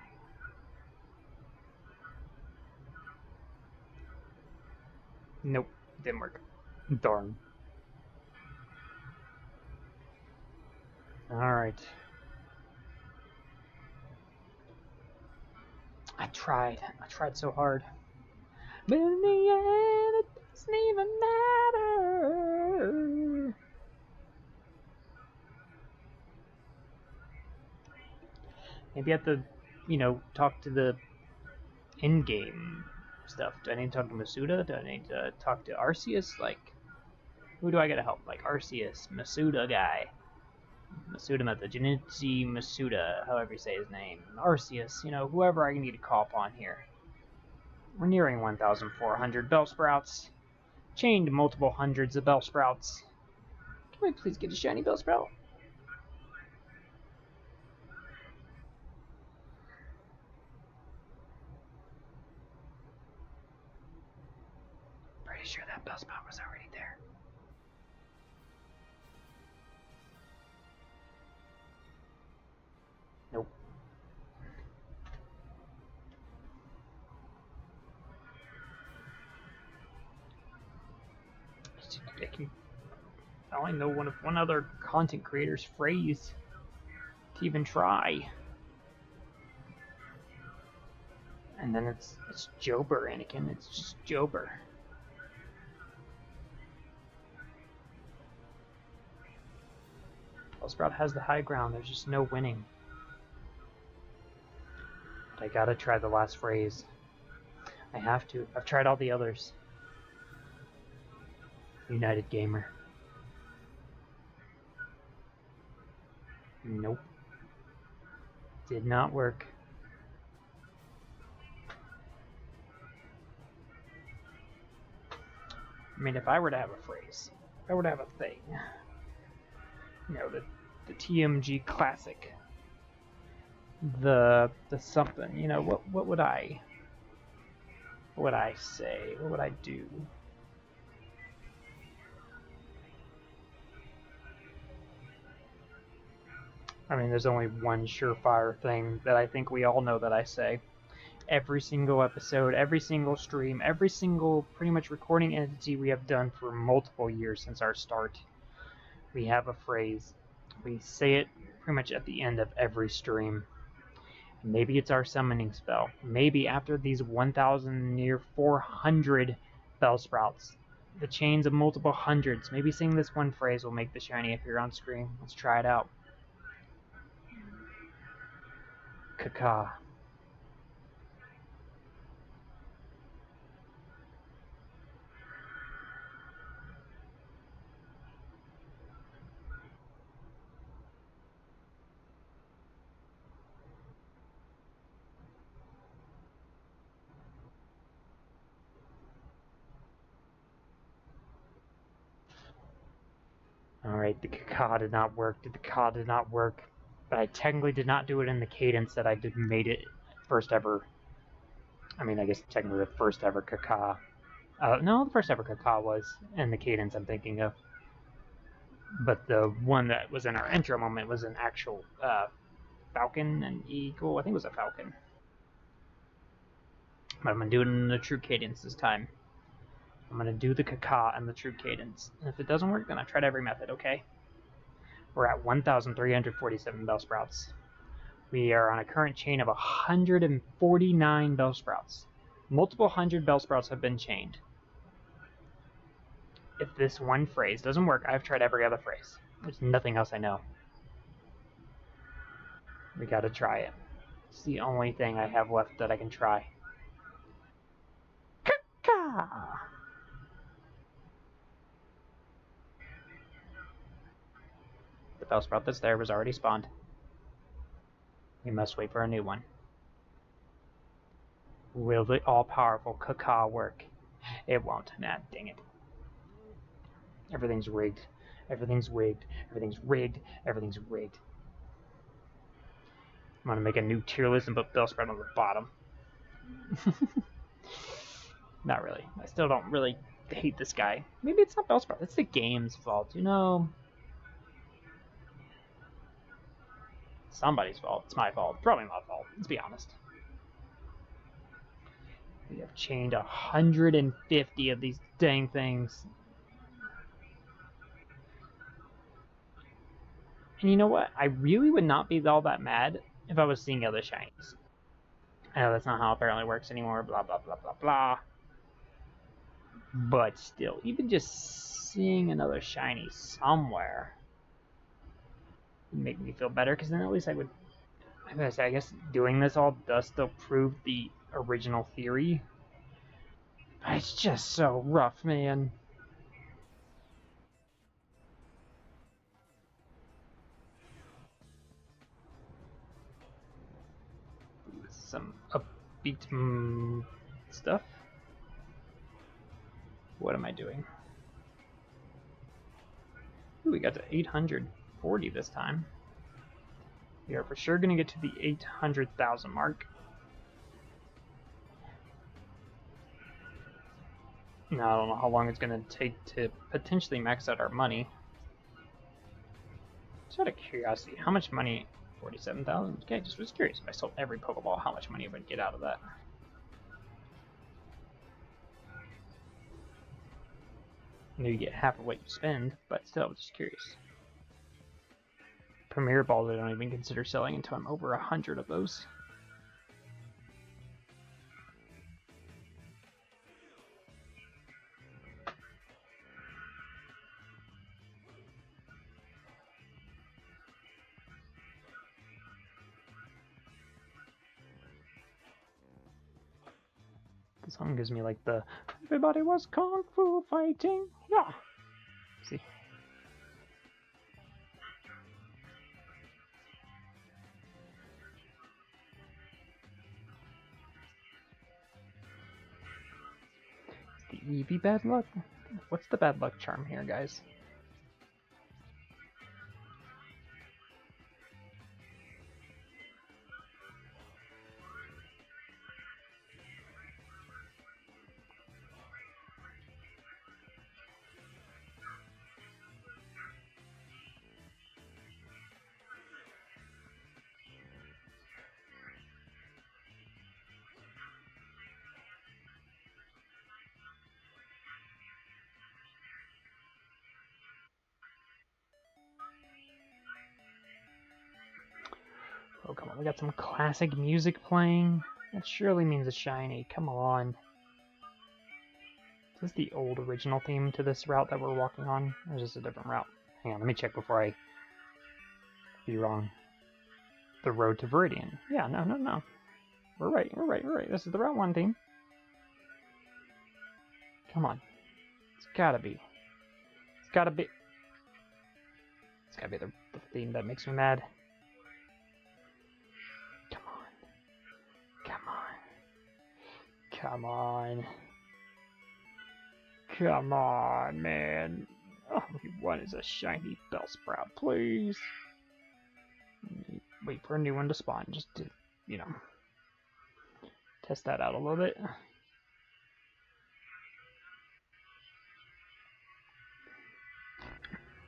Nope, didn't work. Darn. Alright. I tried so hard. But in the end, it doesn't even matter. Maybe I have to, talk to the in-game stuff. Do I need to talk to Masuda? Do I need to talk to Arceus? Like, who do I gotta help? Like Arceus, Masuda guy. Masuda Method, Junichi Masuda, however you say his name. Arceus, whoever I need to call upon here. We're nearing 1,400 Bellsprouts. Chained multiple hundreds of Bellsprouts. Can we please get a shiny Bellsprout? Pretty sure that Bellsprout was already there. I only know one other content creator's phrase to even try. And then it's Jober, Anakin. It's just Jober. Bellsprout has the high ground. There's just no winning. But I gotta try the last phrase. I have to. I've tried all the others. United Gamer. Nope. Did not work. I mean, if I were to have a phrase, if I were to have a thing, you know, the TMG classic, the something, you know, what would I say? What would I do? I mean, there's only one surefire thing that I think we all know that I say. Every single episode, every single stream, every single pretty much recording entity we have done for multiple years since our start, we have a phrase. We say it pretty much at the end of every stream. Maybe it's our summoning spell. Maybe after these 1,000 near 400 Bellsprouts, the chains of multiple hundreds, maybe saying this one phrase will make the shiny appear on screen. Let's try it out. Kaka. Alright, the Kaka did not work. The Kaka did not work. But I technically did not do it in the cadence that I made it first ever. I mean, I guess technically the first ever Kaka. No, the first ever Kaka was in the cadence I'm thinking of. But the one that was in our intro moment was an actual falcon and eagle. I think it was a falcon. But I'm going to do it in the true cadence this time. I'm going to do the Kaka and the true cadence. And if it doesn't work, then I tried every method, okay? We're at 1,347 Bellsprouts. We are on a current chain of 149 Bellsprouts. Multiple hundred Bellsprouts have been chained. If this one phrase doesn't work, I've tried every other phrase. There's nothing else I know. We gotta try it. It's the only thing I have left that I can try. Kaka! The Bellsprout that's there was already spawned. We must wait for a new one. Will the all-powerful Kaka work? It won't. Nah, dang it. Everything's rigged. Everything's rigged. Everything's rigged. Everything's rigged. I'm gonna make a new tier list and put Bellsprout on the bottom. Not really. I still don't really hate this guy. Maybe it's not Bellsprout. It's the game's fault, you know? Somebody's fault. It's my fault. Probably my fault. Let's be honest. We have chained 150 of these dang things. And you know what? I really would not be all that mad if I was seeing other shinies. I know that's not how it apparently works anymore, blah blah blah blah blah. But still, even just seeing another shiny somewhere would make me feel better, because then at least I would, I guess doing this all does still prove the original theory. But it's just so rough, man. Some upbeat stuff. What am I doing? Ooh, we got to 840 this time. We are for sure going to get to the 800,000 mark. Now, I don't know how long it's going to take to potentially max out our money. Just out of curiosity, how much money? 47,000? Okay, just was curious. If I sold every Pokeball, how much money I would get out of that. I know you get half of what you spend, but still, just curious. Premier Balls I don't even consider selling until I'm over 100 of those. The song gives me like the everybody was kung fu fighting. Yeah. See. Is the Eevee bad luck? What's the bad luck charm here, guys? Oh, come on, we got some classic music playing. That surely means a shiny. Come on. Is this the old original theme to this route that we're walking on? Or is this a different route? Hang on, let me check before I be wrong. The Road to Viridian. Yeah, no. We're right. This is the Route 1 theme. Come on. It's gotta be. It's gotta be the theme that makes me mad. Come on, man. All we want is a shiny Bellsprout, please. Wait for a new one to spawn, just to, you know, test that out a little bit.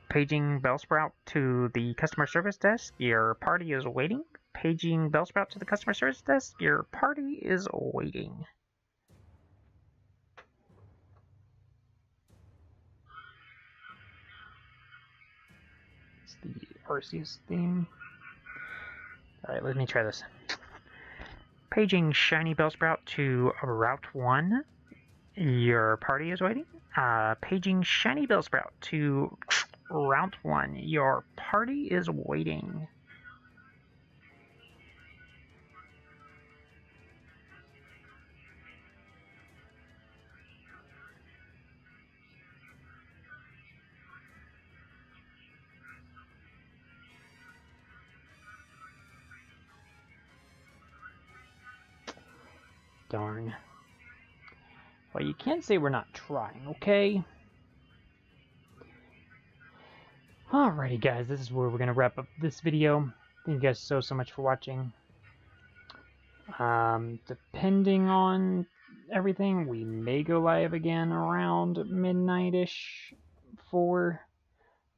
Paging Bellsprout to the customer service desk. Your party is waiting. Paging Bellsprout to the customer service desk. Your party is waiting. It's the Arceus theme. Alright, let me try this. Paging Shiny Bellsprout to Route 1. Your party is waiting. Paging Shiny Bellsprout to Route 1. Your party is waiting. Darn. Well, you can't say we're not trying, okay? Alrighty, guys, this is where we're going to wrap up this video. Thank you guys so much for watching. Depending on everything, we may go live again around midnight-ish for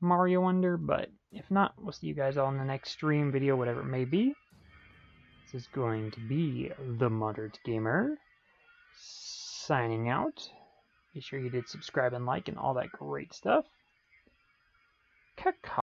Mario Wonder, but if not, we'll see you guys all in the next stream video, whatever it may be. This is going to be the Moderate Gamer signing out. Be sure you did subscribe and like and all that great stuff. Caca.